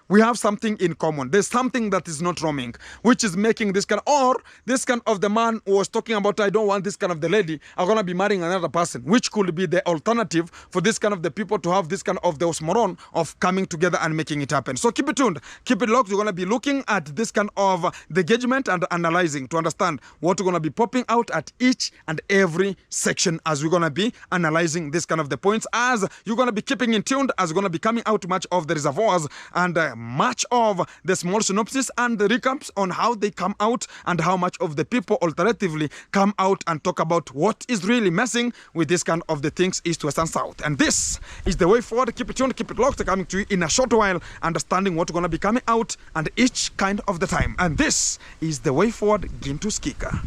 We have something in common. There's something that is not roaming, which is making this kind, or this kind of the man who was talking about, I don't want this kind of the lady, I'm going to be marrying another person, which could be the alternative for this kind of the people to have this kind of the osmoron of coming together and making it happen. So keep it tuned, keep it locked. You're going to be looking at this kind of the engagement and analyzing to understand what we're going to be popping out at each and every section as we're going to be analyzing this kind of the points, as you're going to be keeping in tuned, as we're going to be coming out much of the reservoirs and much of the small synopsis and the recaps on how they come out and how much of the people alternatively come out and talk about what is really messing with this kind of the things east, west and south. And this is the way forward. Keep it tuned, keep it locked. Coming to you in a short while, understanding what's going to be coming out and each kind of the time. And this is the way forward. Gintu Skika.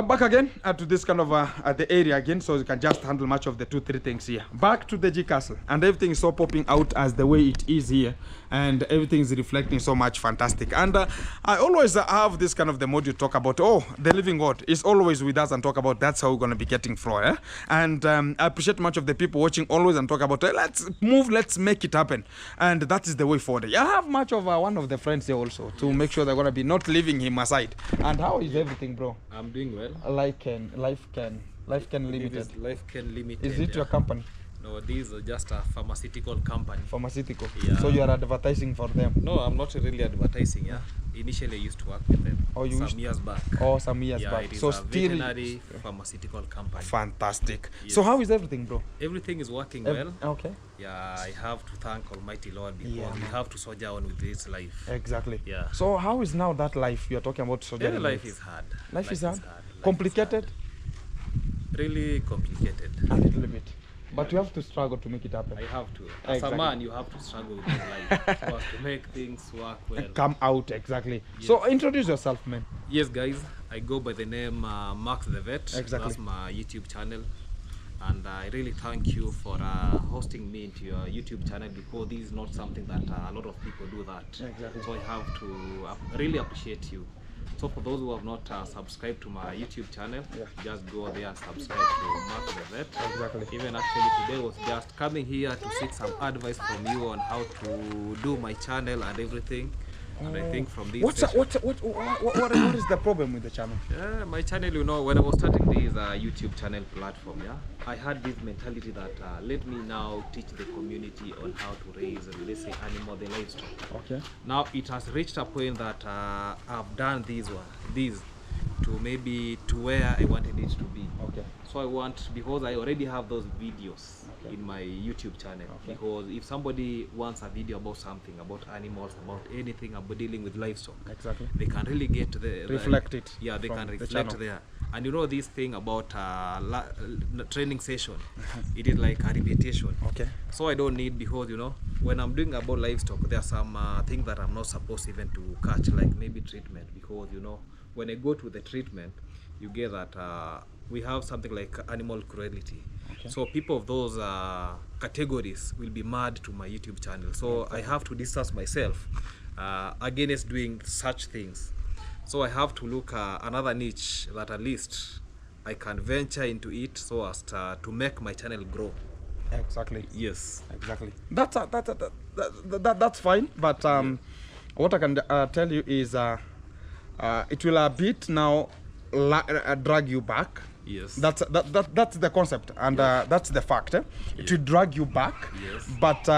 Back again to this kind of the area again, so you can just handle much of the 2-3 things here. Back to the G Castle, and everything is so popping out as the way it is here, and everything is reflecting so much fantastic. And I always have this kind of the mode you talk about, oh, the living God is always with us, and talk about that's how we're going to be getting flow. Eh? And I appreciate much of the people watching always and talk about let's move, let's make it happen, and that is the way forward. I have much of one of the friends here also to make sure they're going to be not leaving him aside. And how is everything, bro? I'm doing well. Life can Limited. Life Can Limited. Is it your company? No, this is just a pharmaceutical company. Pharmaceutical. Yeah. So you are advertising for them? No, I'm not really advertising. Yeah. Initially, I used to work with them. Oh, you some years back. Oh, some years back. It is so a still veterinary pharmaceutical company. Fantastic. Yes. So how is everything, bro? Everything is working well. Okay. Yeah, I have to thank Almighty Lord because we have to soldier on with this life. Exactly. Yeah. So how is now that life you are talking about soldiering? Yeah, life is hard. Life is hard. Complicated? Really complicated. A little bit. But you have to struggle to make it happen. I have to. As a man, you have to struggle with life so as to make things work well. Come out, exactly. Yes. So introduce yourself, man. Yes, guys. I go by the name Mark the Vet. Exactly. That's my YouTube channel. And I really thank you for hosting me into your YouTube channel, because this is not something that a lot of people do that. Exactly. So I have to really appreciate you. So for those who have not subscribed to my YouTube channel, just go there and subscribe to Mark the Vet. Exactly. Even actually today was just coming here to seek some advice from you on how to do my channel and everything. And I think from this what is the problem with the channel? Yeah, my channel, you know, when I was starting this YouTube channel platform, I had this mentality that let me now teach the community on how to raise, let's say, animal, the livestock. Okay. Now it has reached a point that I've done this to maybe to where I wanted it to be. Okay. So I want, because I already have those videos in my YouTube channel. Because if somebody wants a video about something, about animals, about anything, about dealing with livestock, exactly, they can really get reflect it. Yeah, they can reflect the there. And you know this thing about training session, it is like a repetition. Okay. So I don't need, because you know, when I'm doing about livestock, there are some things that I'm not supposed even to catch, like maybe treatment, because you know, when I go to the treatment, you get that we have something like animal cruelty. Okay. So people of those categories will be mad to my YouTube channel. So I have to distance myself against doing such things. So I have to look another niche that at least I can venture into it, so as to make my channel grow. Exactly. Yes. Exactly. That's fine. But what I can tell you is it will a bit now drag you back. Yes. That's the concept, and that's the fact. It will drag you back. Yes. But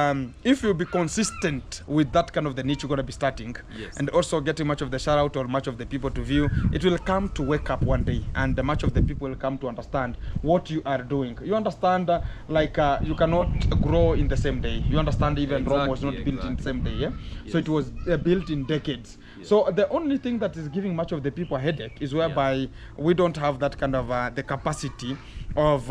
if you be consistent with that kind of the niche you're going to be starting, and also getting much of the shout out or much of the people to view, it will come to wake up one day, and much of the people will come to understand what you are doing. You understand, you cannot grow in the same day. You understand, even Rome was not built in the same day. So it was built in decades. So the only thing that is giving much of the people a headache is whereby we don't have that kind of the capacity of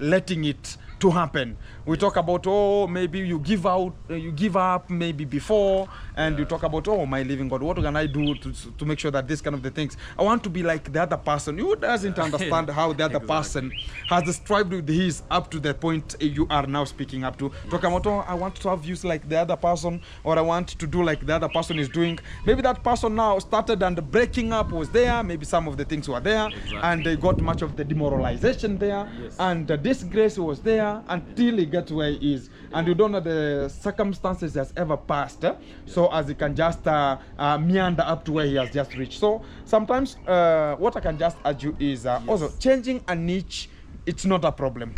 letting it to happen. We talk about, oh, maybe you give up maybe before, and you talk about, oh, my living God, what can I do to make sure that this kind of the things, I want to be like the other person who doesn't understand how the other person has strived with his up to the point you are now speaking up to. Talk about, oh, I want to have views like the other person, or I want to do like the other person is doing. Maybe that person now started and the breaking up was there, maybe some of the things were there, and they got much of the demoralization there, and the disgrace was there until he gets where he is, and you don't know the circumstances has ever passed, so as he can just meander up to where he has just reached. So sometimes what I can just urge you is also changing a niche. It's not a problem.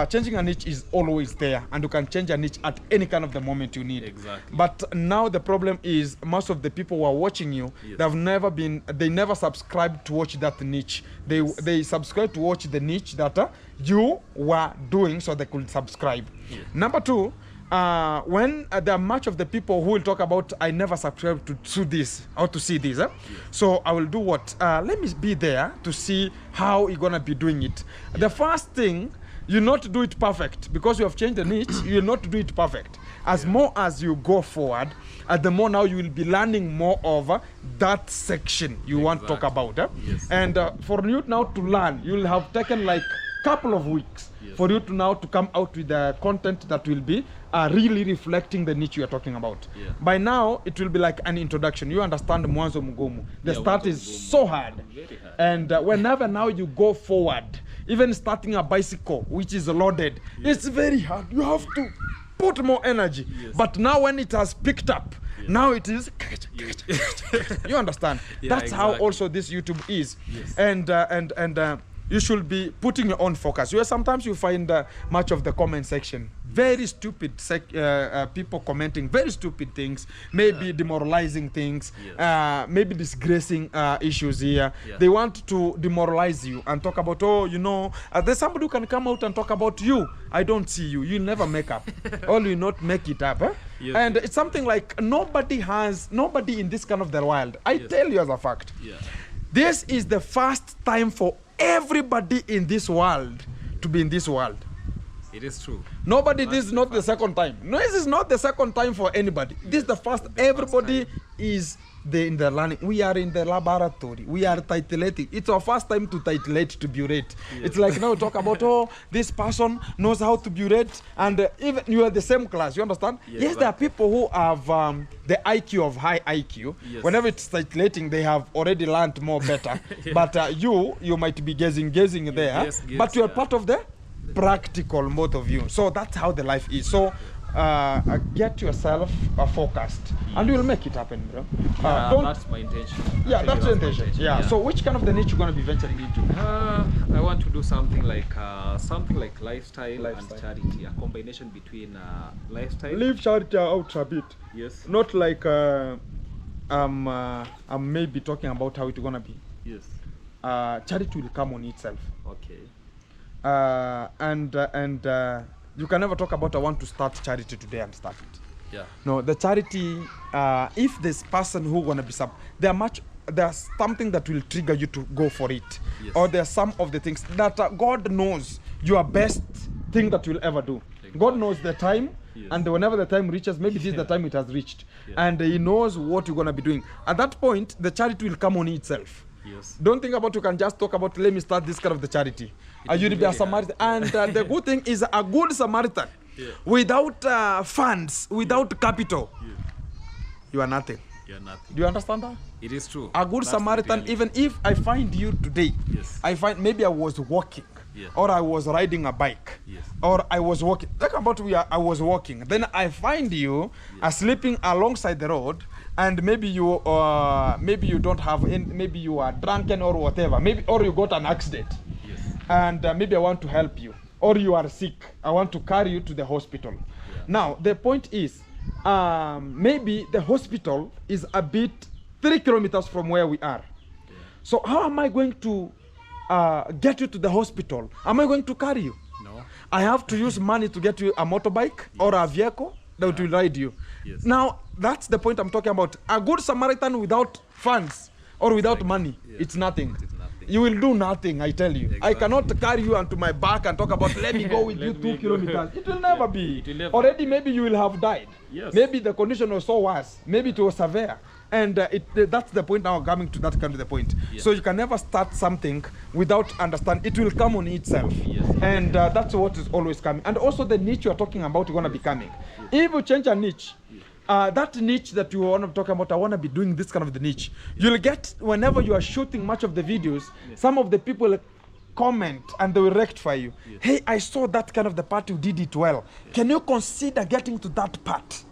Changing a niche is always there, and you can change a niche at any kind of the moment you need. But now the problem is most of the people who are watching you, they never subscribe to watch that niche. They subscribe to watch the niche that you were doing, so they could subscribe. Number two, when there are much of the people who will talk about, I never subscribe to this or to see this, so I will do what? Let me be there to see how you're gonna be doing it. The first thing, you not do it perfect, because you have changed the niche. You will not do it perfect. As more as you go forward, the more now you will be learning more of that section you want to talk about. And for you now to learn, you will have taken like couple of weeks for you to now to come out with the content that will be really reflecting the niche you are talking about. By now it will be like an introduction. You understand mwanzo mgumu. The start is so hard, and whenever now you go forward, even starting a bicycle which is loaded, it's very hard. You have to put more energy. But now when it has picked up, now it is you understand. That's how also this YouTube is. And you should be putting your own focus. Sometimes you find much of the comment section very stupid people commenting very stupid things, maybe demoralizing things, maybe disgracing issues here. They want to demoralize you and talk about, oh, you know, there's somebody who can come out and talk about you. I don't see you. You'll never make up. Or you not make it up. And it's something like nobody in this kind of the world. I tell you as a fact. This is the first time for everybody in this world to be in this world. It is true. Nobody, this is not the second time. No, this is not the second time for anybody. This is the first. Everybody is in the learning. We are in the laboratory. We are titulating. It's our first time to titulate, to burate. It's like now we talk about, oh, this person knows how to burate, and even you are the same class. You understand? Yes, there are people who have the IQ of high IQ. Whenever it's titulating, they have already learned more better. But you might be gazing there, but you are part of the practical, both of you. So that's how the life is. So get yourself focused, and you will make it happen, bro. That's my intention. That's your intention. So which kind of the niche you're going to be venturing into? I want to do something like lifestyle and charity, a combination between lifestyle. Leave charity out a bit. Not like I'm maybe talking about how it's gonna be. Charity will come on itself. And you can never talk about, I want to start charity today and start it. No, the charity, if this person who wanna be there's something that will trigger you to go for it. Or there's some of the things that God knows your best thing that you'll ever do. God knows the time, and whenever the time reaches, maybe this is the time it has reached, and He knows what you're gonna be doing. At that point, the charity will come on itself. Don't think about, you can just talk about, let me start this kind of the charity. You'll be a Samaritan. And the good thing is, a good Samaritan, without funds, without capital, you are nothing. Do you understand that? It is true. A good Samaritan, even if I find you today, I find maybe I was walking, or I was riding a bike, or I was walking. Talk about I was walking. Then I find you sleeping alongside the road, and maybe you don't have maybe you are drunken or whatever, or you got an accident, and maybe I want to help you, or you are sick, I want to carry you to the hospital. Now the point is, maybe the hospital is a bit 3 kilometers from where we are. So how am I going to get you to the hospital? Am I going to carry you? No. I have to use money to get you a motorbike or a vehicle that will ride you. Now that's the point I'm talking about. A good Samaritan without funds or without money, it's nothing. It's nothing. You will do nothing, I tell you. I Exactly. cannot carry you onto my back and talk about, let me go with you Let 2 me go. kilometers. It will never be. It will never. Already maybe you will have died. Yes. Maybe the condition was so worse. Maybe it was severe. And that's the point now, coming to that kind of the point. Yeah. So you can never start something without understand. It will come on itself. Yes. And that's what is always coming. And also the niche you're talking about is going to be coming. If you change a niche, that niche that you want to talk about, I want to be doing this kind of the niche. You'll get, whenever you are shooting much of the videos, some of the people comment and they will rectify you. Hey, I saw that kind of the part, you did it well. Can you consider getting to that part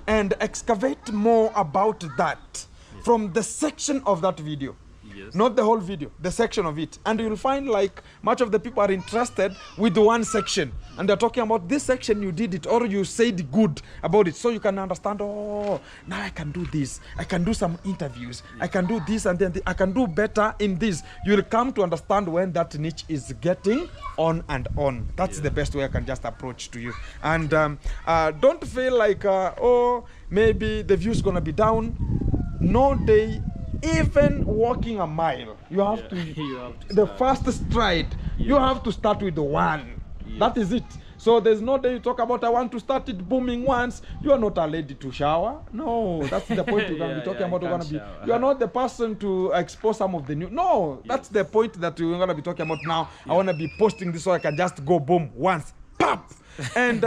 and excavate more about that from the section of that video? Yes. Not the whole video, the section of it. And you'll find like much of the people are interested with the one section. And they're talking about this section, you did it or you said good about it. So you can understand, oh, now I can do this. I can do some interviews. I can do this and then I can do better in this. You'll come to understand when that niche is getting on and on. That's the best way I can just approach to you. And don't feel like, oh, maybe the view's gonna be down. No day. Even walking a mile, you have to, You have to the start. first stride, you have to start with the one. Yes. That is it. So there's no day you talk about, I want to start it booming once. You are not a lady to shower. No, that's the point you're going to be talking about. I You're can't gonna be, shower. you are not the person to expose some of the new. No, that's the point that we're going to be talking about now. I want to be posting this so I can just go boom once. Pop! And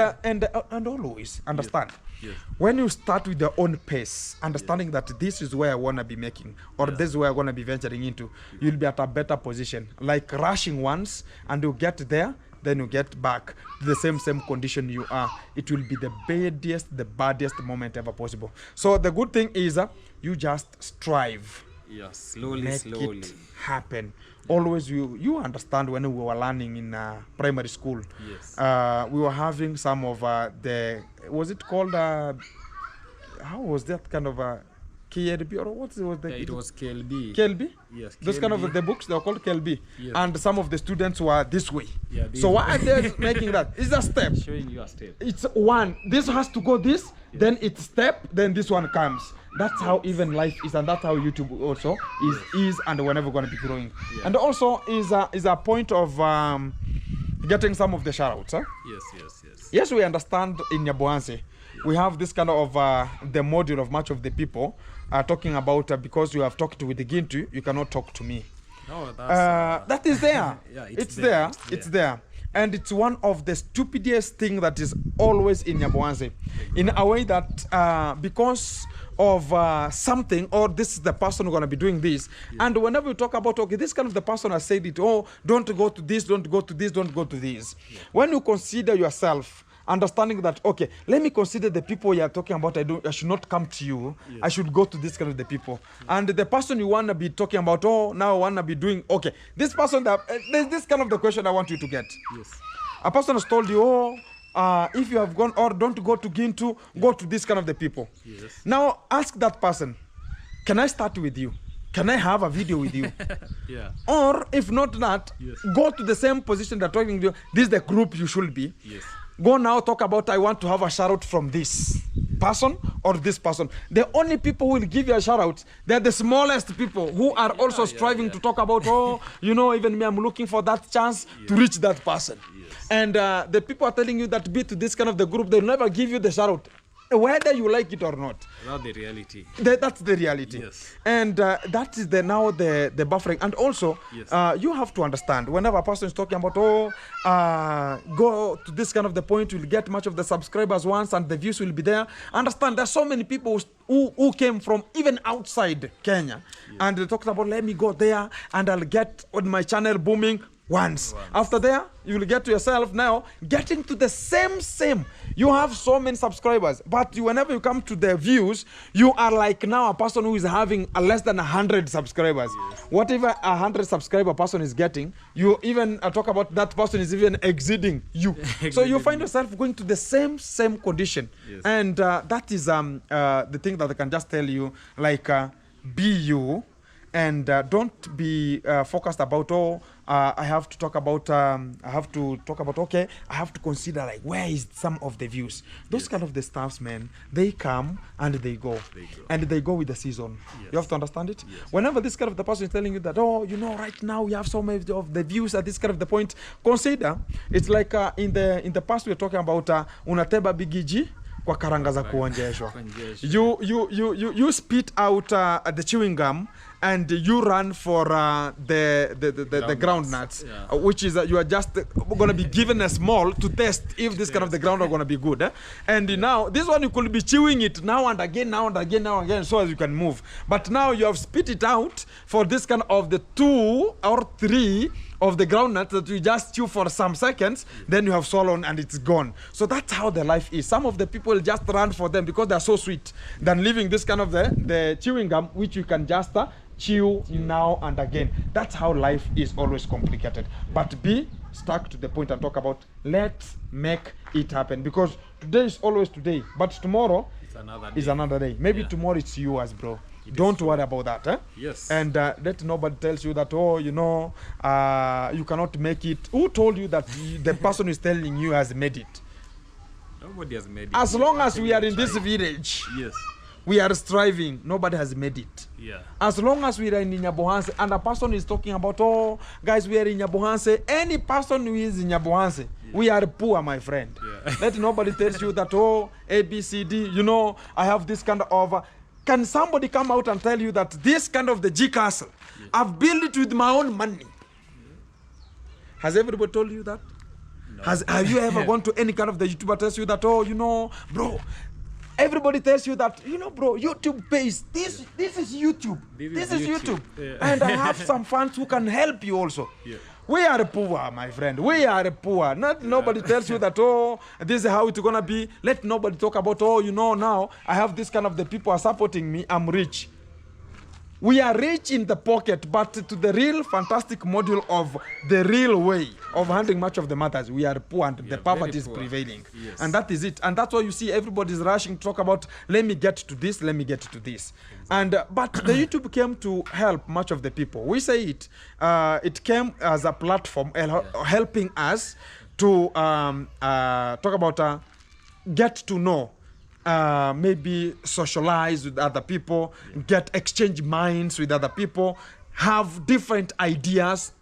always understand. Yes. When you start with your own pace, understanding that this is where I want to be making or this is where I want to be venturing into, you'll be at a better position. Like rushing once and you get there, then you get back to the same condition you are. It will be the baddest moment ever possible. So the good thing is you just strive. Yes. Slowly, Make slowly. it happen. Always you understand when we were learning in primary school. Yes. We were having some of was it called how was that kind of KLB or what was the It was KLB. KLB? Yes. Those kind of KLB. the books, they were called KLB. Yes. And some of the students were this way. Yeah, So why are they making that? It's a step. Showing you a step. It's one. This has to go this, then it's step, then this one comes. That's how even life is, and that's how YouTube also is and whenever going to be growing. Yeah. And also is a point of getting some of the shoutouts. Huh? Yes. Yes, we understand in Nyaboanse. We have this kind of the module of much of the people talking about because you have talked with the Gintu, you cannot talk to me. No, that's That is there. Yeah, it's there. It's there. And it's one of the stupidest thing that is always in Nyaboanse. In a way that because of something, or this is the person who's going to be doing this. And whenever you talk about, okay, this kind of the person has said it, oh, don't go to this, don't go to this, don't go to this. When you consider yourself, understanding that, okay, let me consider the people you are talking about, I should not come to you. I should go to this kind of the people. And the person you want to be talking about, oh, now I want to be doing, okay, this person, there's this kind of the question I want you to get. Yes. A person has told you, oh, if you have gone or don't go to Gintu, go to this kind of the people. Yes. Now ask that person, can I start with you? Can I have a video with you? Yeah. Or if not that, go to the same position they're talking to you. This is the group you should be. Yes. Go now talk about, I want to have a shout out from this person or this person. The only people who will give you a shout out, they're the smallest people who are also striving to talk about, oh, you know, even me, I'm looking for that chance to reach that person. Yes. And the people are telling you that be to this kind of the group, they'll never give you the shout out, whether you like it or not. Not the reality. That's the reality. Yes. And that is now the buffering. And also, you have to understand, whenever a person is talking about, go to this kind of the point, you'll get much of the subscribers once and the views will be there. Understand, there's so many people who came from even outside Kenya. And they talked about, let me go there and I'll get on my channel booming once. After there, you will get to yourself now getting to the same. You have so many subscribers, but whenever you come to the views, you are like now a person who is having less than 100 subscribers. Whatever 100 subscriber person is getting, you even talk about that person is even exceeding you. So you find yourself going to the same condition. And that is the thing that I can just tell you, like be you. and don't be focused about I have to talk about okay, I have to consider like where is some of the views. Those kind of the stuffs, man, they come and they go. And they go with the season. You have to understand it. Whenever this kind of the person is telling you that, oh, you know, right now we have so many of the views at this kind of the point, consider it's like in the past we were talking about unateba bigiji kwa karanga za kuonjeshwa. You spit out the chewing gum and you run for the ground nuts, which is you are just going to be given a small to test if this kind of the ground are going to be good. And now this one you could be chewing it now and again, so as you can move. But now you have spit it out for this kind of the 2 or 3 of the groundnut that you just chew for some seconds, then you have swallowed and it's gone. So that's how the life is. Some of the people just run for them because they're so sweet than leaving this kind of the chewing gum, which you can just chew now and again. That's how life is always complicated. But be stuck to the point and talk about let's make it happen, because today is always today, but tomorrow is another day. Maybe tomorrow it's yours, bro. Don't worry about that. Yes. And let nobody tells you that, oh, you know, you cannot make it. Who told you that the person who is telling you has made it? Nobody has made it. As long as we are in this village, we are striving. Nobody has made it. As long as we are in Nyabohanse and a person is talking about, oh, guys, we are in Nyabohanse. Any person who is in Nyabohanse, we are poor, my friend. Let nobody tells you that, oh, A, B, C, D, you know, I have this kind of... Can somebody come out and tell you that this kind of the G castle, I've built it with my own money? Has everybody told you that? No. Have you ever gone to any kind of the YouTuber tells you that, oh, you know, bro, everybody tells you that, you know, bro, YouTube pays. This is YouTube. This is YouTube. And I have some fans who can help you also. We are poor, my friend. We are poor. Nobody tells you that, oh, this is how it's going to be. Let nobody talk about, oh, you know, now I have this kind of the people are supporting me. I'm rich. We are rich in the pocket, but to the real fantastic module of the real way of handling much of the matters, we are poor and the poverty is prevailing. And that is it. And that's why you see everybody's rushing to talk about, let me get to this, let me get to this. And but the YouTube came to help much of the people. We say it came as a platform helping us to talk about get to know, maybe socialize with other people, get exchange minds with other people, have different ideas,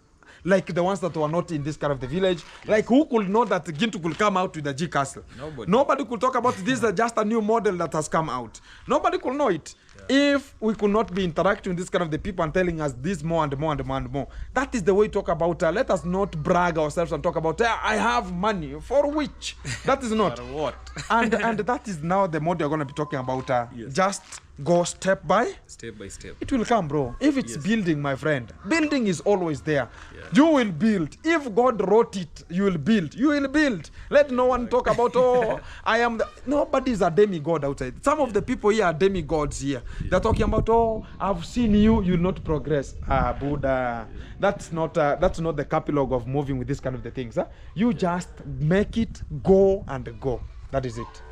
like the ones that were not in this kind of the village. Like who could know that Gintu could come out with the G castle? Nobody could talk about this is just a new model that has come out. Nobody could know it. If we could not be interacting with this kind of the people and telling us this more and more and more and more. That is the way to talk about, let us not brag ourselves and talk about, I have money. For which? That is not. For what? and that is now the mode you're going to be talking about. Just go step by step. It will come, bro. If it's building, my friend, building is always there. You will build. If God wrote it, you will build. You will build. Let no one talk about, oh, I am the... Nobody is a demigod outside. Some of the people here are demigods here. They're talking about, oh, I've seen you, you'll not progress. Buddha. That's not the capilog of moving with this kind of the things. You just make it go and go. That is it.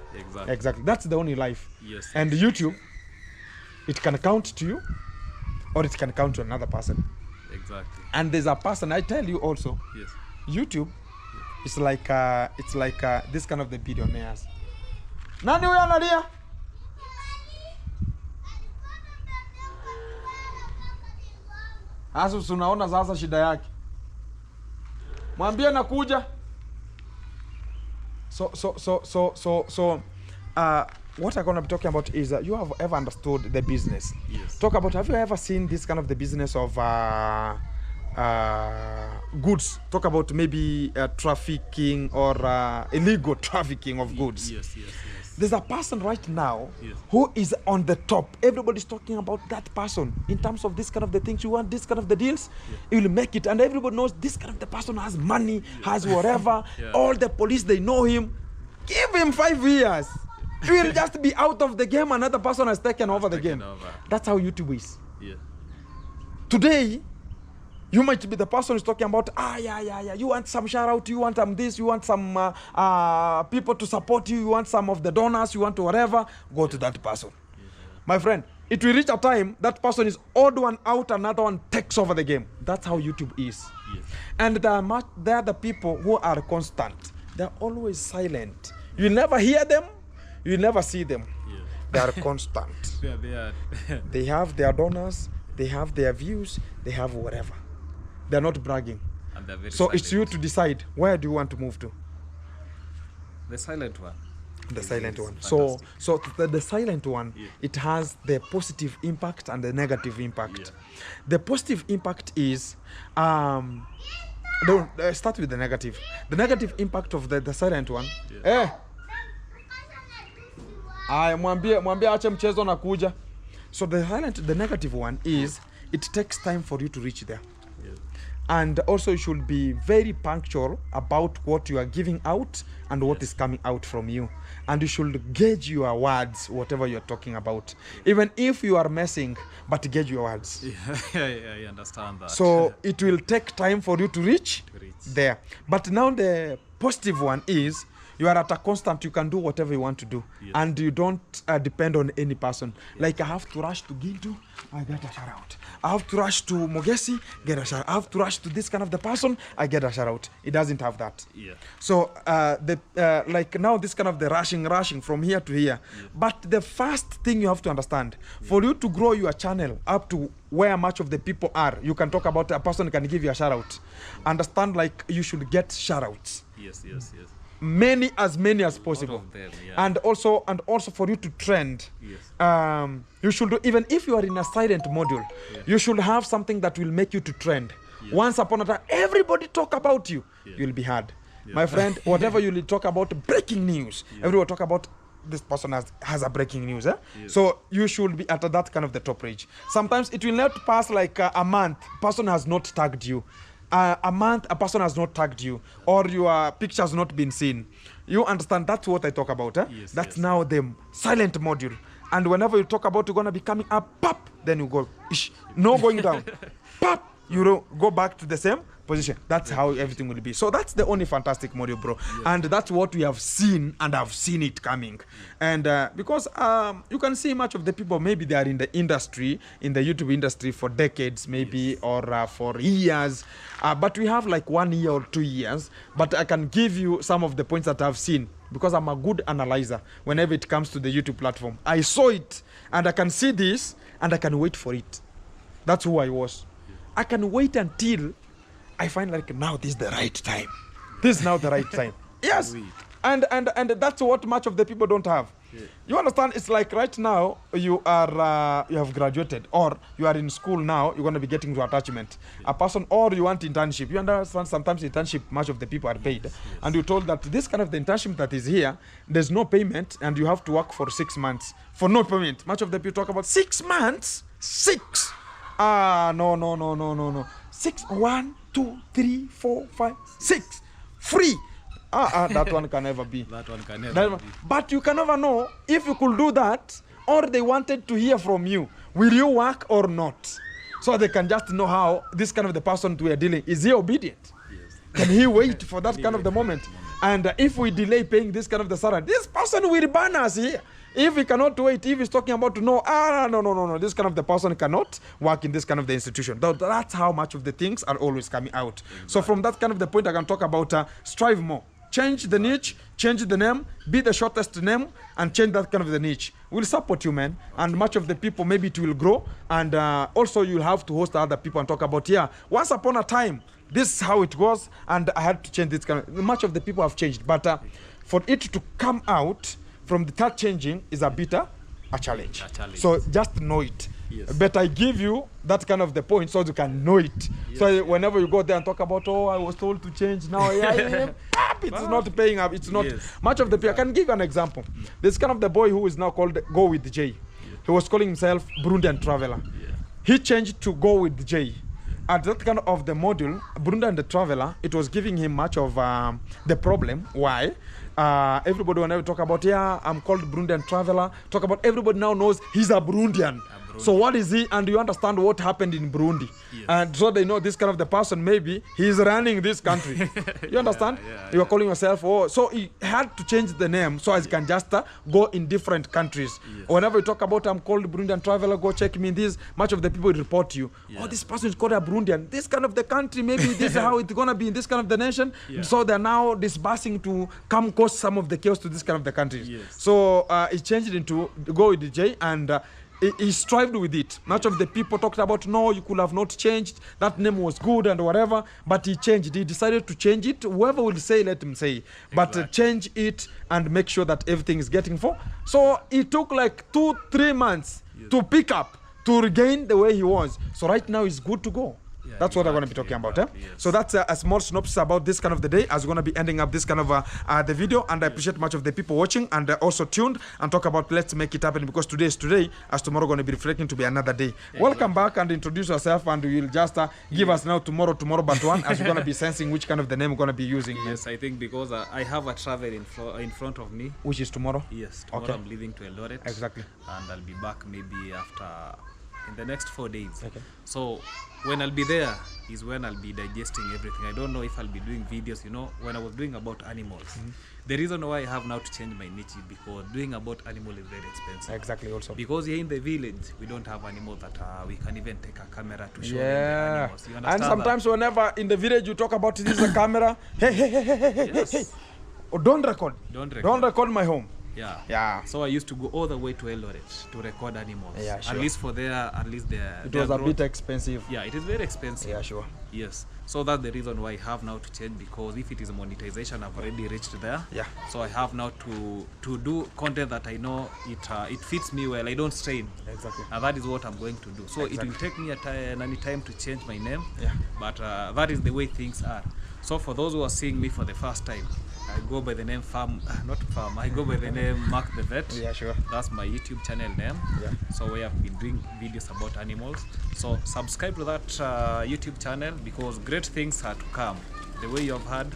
Exactly. That's the only life. And YouTube, it can count to you or it can count to another person. And there's a person, I tell you also, YouTube is like this kind of the billionaires. Nani huyo analia? Asu unaona sasa shida yake. Mwambie nakuja. So what I'm going to be talking about is you have ever understood the business. Talk about, have you ever seen this kind of the business of goods? Talk about maybe trafficking or illegal trafficking of goods. There's a person right now who is on the top. Everybody's talking about that person in terms of this kind of the things. You want this kind of the deals, you will make it. And everybody knows this kind of the person has money, has whatever. All the police, they know him. Give him 5 years. He will just be out of the game. Another person has taken over the game. That's how YouTube is. Today, you might be the person who's talking about, you want some shout out, you want some this, you want some people to support you, you want some of the donors, you want to whatever, go to that person. My friend, it will reach a time that person is odd one out, another one takes over the game. That's how YouTube is. Yes. And there are the people who are constant. They're always silent. You never hear them, you never see them. Yeah. They are constant. Yeah, they are. They have their donors, they have their views, they have whatever. They're not bragging. And they're very So silent. it's you to decide, where do you want to move to? The silent one. The silent one. Fantastic. So the silent one, Yeah. it has the positive impact and the negative impact. Yeah. The positive impact is, start with the negative. The negative impact of the silent one. Yeah. Mwambie ache mchezo na kuja. So the negative one is, it takes time for you to reach there. Yeah. And also you should be very punctual about what you are giving out and what is coming out from you. And you should gauge your words, whatever you are talking about. Even if you are messing, but gauge your words. Yeah, I understand that. So it will take time for you to reach there. But now the positive one is, you are at a constant, you can do whatever you want to do. Yes. And you don't depend on any person. Like, I have to rush to Gintu, I get a shout out. I have to rush to Mogesi, get a shout out. I have to rush to this kind of the person, I get a shout out. It doesn't have that. Yeah. So like now this kind of the rushing from here to here. Yeah. But the first thing you have to understand, for you to grow your channel up to where much of the people are, you can talk about a person can give you a shout out. Understand, like, you should get shout outs. Yes. Many as possible. Of them, yeah. And also for you to trend, Yes. you should do, even if you are in a silent module, you should have something that will make you to trend. Yes. Once upon a time, everybody talk about you, you'll be hard. My friend, whatever you will talk about, breaking news, everyone talk about this person has a breaking news. So you should be at that kind of the top range. Sometimes it will not pass like a month, person has not tagged you. A month, a person has not tagged you, or your picture has not been seen. You understand? That's what I talk about. Yes, That's yes. now the silent module. And whenever you talk about you're going to be coming up, pop, then you go, ish, no going down. Pop, you go back to the same position. That's how everything will be. So that's the only fantastic module, bro. Yes. And that's what we have seen, and I've seen it coming. And because you can see much of the people, maybe they are in the industry, in the YouTube industry for decades, maybe, or for years. But we have like 1 year or 2 years. But I can give you some of the points that I've seen, because I'm a good analyzer whenever it comes to the YouTube platform. I saw it, and I can see this, and I can wait for it. That's who I was. I can wait until I find like, now this is the right time. This is now the right time. Yes. And that's what much of the people don't have. Yeah. You understand? It's like right now you are you have graduated, or you are in school now, you're going to be getting to attachment. A person, or you want internship. You understand, sometimes internship, much of the people are paid. And you're told that this kind of the internship that is here, there's no payment, and you have to work for 6 months for no payment. Much of the people talk about 6 months. 6. No. 6, 1, 2, 3, 4, 5, 6. Free. That one can never be. That one can never be. But you can never know if you could do that, or they wanted to hear from you. Will you work or not? So they can just know how this kind of the person we are dealing, is he obedient? Yes. Can he wait for that kind of the moment? And if we delay paying this kind of the salary, this person will ban us here. If he cannot wait, if he's talking about no, this kind of the person cannot work in this kind of the institution. That's how much of the things are always coming out. Exactly. So from that kind of the point, I can talk about strive more. Change the niche, change the name, be the shortest name, and change that kind of the niche. We'll support you, man. And much of the people, maybe it will grow. And also you'll have to host other people and talk about, once upon a time, this is how it goes, and I had to change this kind of, much of the people have changed. But for it to come out from the third changing is a challenge. So just know it. Yes. But I give you that kind of the point so you can know it. Yes. So whenever you go there and talk about, I was told to change now, it's not paying up. It's not much of the people. I can give you an example. There's kind of the boy who is now called Go With J. He was calling himself Burundian Traveler. He changed to Go With J. At that kind of the module, Burundian the Traveler, it was giving him much of the problem. Why? Everybody whenever talk about, I'm called Burundian Traveler, talk about everybody now knows he's a Burundian. So what is he? And you understand what happened in Burundi. Yes. And so they know this kind of the person, maybe he's running this country. You understand? You are calling yourself, oh, so he had to change the name so as he can just go in different countries. Yes. Whenever you talk about I'm called Burundian traveler, go check me in this, much of the people report you. Yeah. Oh, this person is called a Burundian. This kind of the country, maybe this is how it's gonna be in this kind of the nation. Yeah. So they're now dispersing to come cause some of the chaos to this kind of the countries. Yes. So he changed it into go with DJ, and he strived with it. Much of the people talked about, no, you could have not changed. That name was good and whatever, but he changed. He decided to change it. Whoever will say, let him say. But change it and make sure that everything is getting for. So it took like 2-3 months to pick up, to regain the way he was. So right now he's good to go. Yeah, that's what I'm going to be talking about. Yes. So that's a small synopsis about this kind of the day, as we're going to be ending up this kind of the video. And I appreciate much of the people watching and also tuned and talk about let's make it happen, because today is today, as tomorrow going to be reflecting to be another day. Welcome back and introduce yourself, and you'll just give us now tomorrow but one, as we're going to be sensing which kind of the name we're going to be using. Yes, I think because I have a travel in front of me. Which is tomorrow? Yes, tomorrow I'm leaving to Eldoret. Exactly. And I'll be back maybe after in the next 4 days. Okay. So when I'll be there is when I'll be digesting everything. I don't know if I'll be doing videos, you know, when I was doing about animals. The reason why I have now to change my niche is because doing about animal is very expensive. Exactly, also. Because here in the village, we don't have animals that we can even take a camera to show them the Yeah. animals. You understand And sometimes that? whenever in the village you talk about this is a camera, hey, Yes. oh, don't record. Don't Don't record my home. Yeah. Yeah. So I used to go all the way to Eldoret to record animals. Yeah, sure. At least It was a bit expensive. Yeah, it is very expensive. Yeah, sure. Yes. So that's the reason why I have now to change, because if it is monetization, I've already reached there. Yeah. So I have now to do content that I know it fits me well. I don't strain. Exactly. And that is what I'm going to do. So Exactly. it will take me any time to change my name. Yeah. But that is the way things are. So for those who are seeing me for the first time, I go by the name I go by the name Mark the Vet. Yeah, sure. That's my YouTube channel name. Yeah. So we have been doing videos about animals. So subscribe to that YouTube channel, because great things are to come. The way you have heard,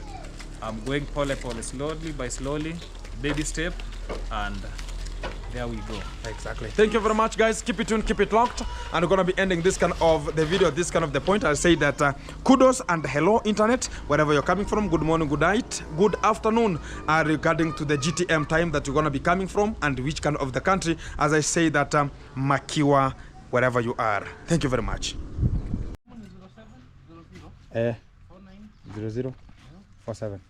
I'm going pole, slowly by slowly, baby step, and there we go. Exactly. Thank you very much, guys. Keep it tuned, keep it locked. And we're going to be ending this kind of the video, this kind of the point. I'll say that kudos and hello, internet, wherever you're coming from. Good morning, good night, good afternoon, regarding to the GTM time that you're going to be coming from and which kind of the country. As I say that, Makiwa, wherever you are. Thank you very much. 0047.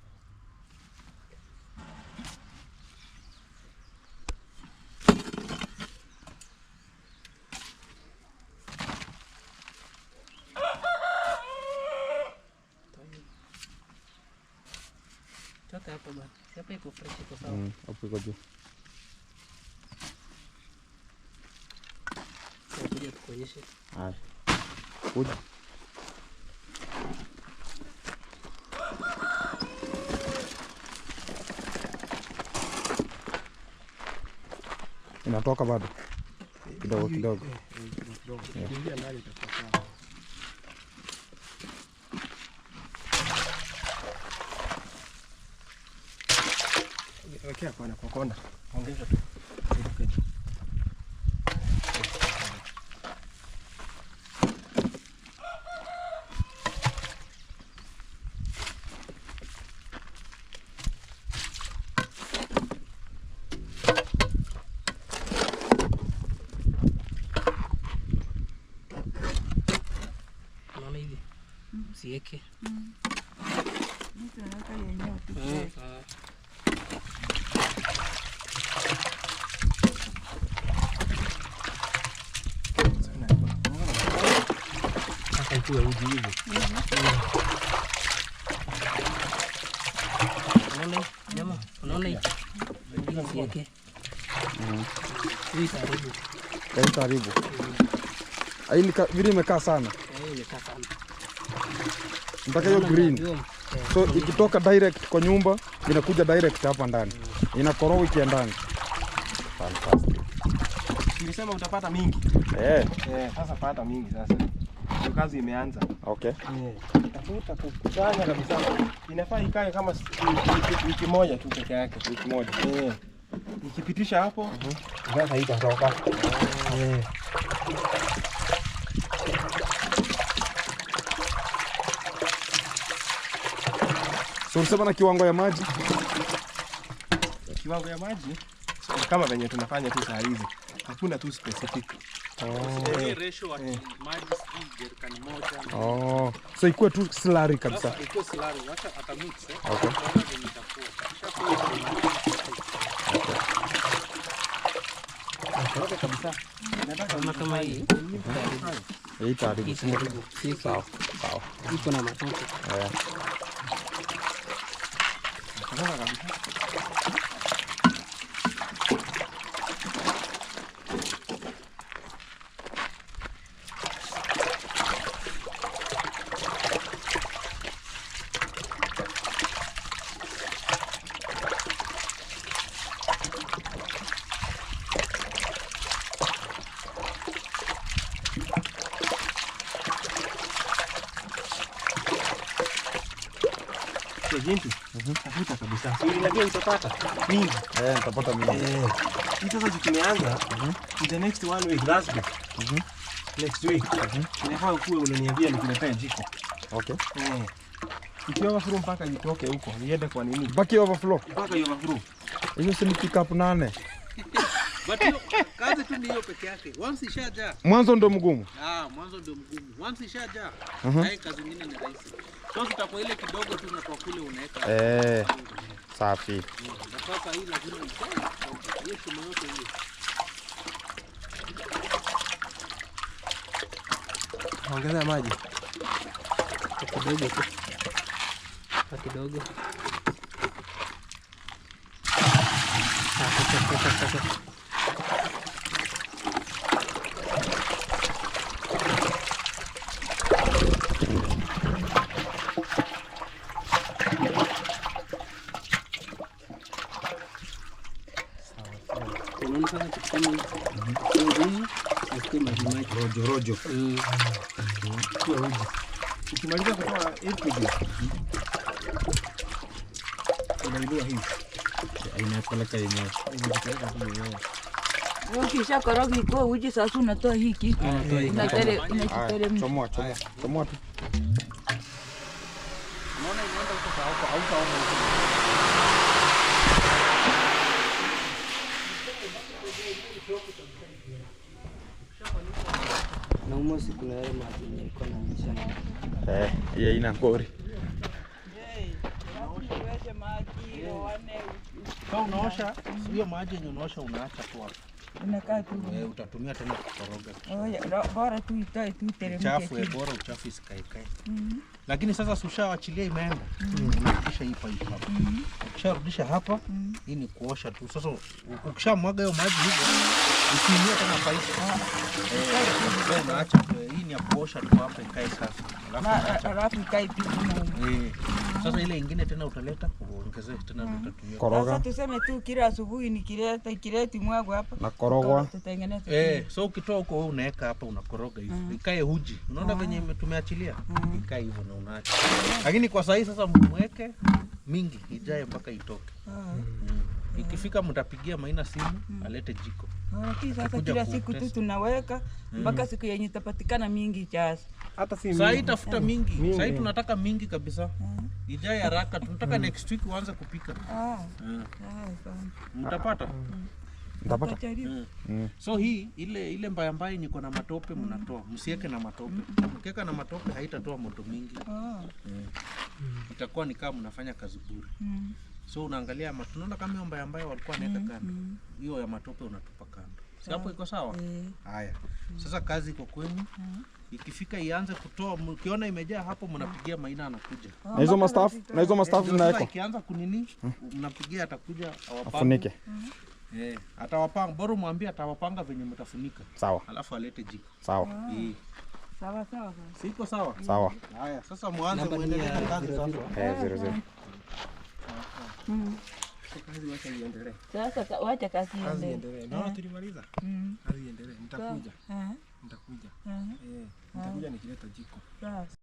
Hapo bwana. Hapa iko fresh iko sawa. Hapo iko juu. Kuja tukuonyeshe. Haya. Kuja. Inatoka bado. Kidogo. Ingia ndani itakuwa. Wekea kwa kona. Ongeza tu. Unaona hivi? Siweke. Ikuwe uji hivi. Unaona jamaa? Unaona hii? Siweke. Hii karibu. Hii vile imekaa sana. Imekaa sana. Mpaka hiyo green. So ikitoka direct kwa nyumba inakuja direct hapa ndani. Inakoroga ikienda ndani. Fantastic. Nilisema utapata mingi. Sasa pata mingi sasa. Ndio kazi imeanza. Okay. Tafuta kukusanya kabisa. Inafaa ikae kama wiki moja tu peke yake, wiki moja. Nikipitisha hapo, sasa itatoka. So unasema na kiwango ya maji? Kiwango ya maji kama venye tunafanya tu saa hizi. Hakuna tu specific. Ratio wa maji jerikani moja. Oh. So ikuwe tu slurry kabisa. Sasa ikuwe slurry, wacha atamix Okay. Okay kabisa. Nataka kama hii. Hii tayari. Sawa. Sawa. Iko na matope. Nataka kabisa. Jinsi. Tafuta kabisa. Unajua utapata mingi. Nitapata mingi. Hii sasa tukianza in the next 1 week last week. Next week. Inafaa kuwe unaniambia nikuletee jiko. Okay. Ikiwa overflow mpaka itoke huko. Iende kwa nini? Baki overflow. Mpaka overflow. Hiyo si ni pick up 8. But hiyo kazi tu ndio peke yake. Once ishaja. Mwanzo ndo mgumu. Mwanzo ndio mgumu. Once ishaja, hai kazi nyingine ni rahisi. So tutakuwa ile kidogo tu unatoa kule unaweka. Safi. Sasa hii lazima hiyo shimo yote hiyo. Ongeza maji. Kidogo tu. Kidogo. Rojo. Ukimaliza kutoa hivi unainua hivi. Inapeleka yenyewe. Ukisha koroga iko uji sasa unatoa hiki. Unachiteremsha. Chomoa tu. Unaona inaenda huko hautaona. Na umosi kuna yale maji nilikuwa na nisha. Hii ina ngori. Kama unaosha hiyo maji yenye unaosha unaacha tu hapo. Unakaa tu. Utatumia tena kukoroga. Bora tu itoe tu teremke. Uchafu bora uchafu isikaekae. Lakini sasa sushawachilia imeenda. Unarudisha hii pipe hapa. Ukisharudisha hapa, hii ni kuosha tu. Sasa ukishamwaga hiyo maji hivyo, usiingie tena pipe. Unaacha hii ni ya kuosha tu hapa ikae safi. Alafu ikae tu. Sasa ile ingine tena utaleta uongezee tena utatumia. Koroga. Sasa tuseme tu kila asubuhi nikileta mwago hapa. Na korogwa. Tutengeneze. So ukitoa huko wewe unaweka hapa unakoroga hivi. Ikae uji. Unaona venye tumeachilia? Ikae hivyo na unaacha. Lakini kwa sasa sasa mweke mingi ijae mpaka itoke. Ikifika mtapigia Maina simu alete jiko. Lakini sasa kila siku tu tunaweka mpaka siku yenye itapatikana mingi kiasi. Hata si Sasa tafuta mingi. Sasa tunataka mingi kabisa. Ijae haraka. Tunataka next week uanze kupika. Mtapata? Mtapata. So hii ile mbaya mbaya niko na matope mnatoa. Msiweke na matope. Mkiweka na matope haitatoa moto mingi. Itakuwa ni kama mnafanya kazi bure. So unaangalia tunaona kama hiyo mbaya mbaya walikuwa wanaweka kando. Hiyo ya matope unatupa kando. Si hapo iko sawa? Haya. Sasa kazi iko kwenu. Ikifika ianze kutoa, ukiona imejaa hapo mnapigia Maina anakuja. Na hizo mastaff zinaweka. Ikianza kunini, mnapigia atakuja Afunike. Atawapanga, bora mwambie atawapanga venye mtafunika. Sawa. Alafu alete jiko. Sawa. Sawa sawa. Siko sawa? Sawa. Haya, sasa muanze muendelee na kazi sasa. 00. kazi wacha iendelee. Sasa wacha kazi Kazi iendelee. iendelee. Naona tulimaliza. Kazi iendelee. Nitakuja. Nitakuja. Nitakuja nikileta jiko. Sawa.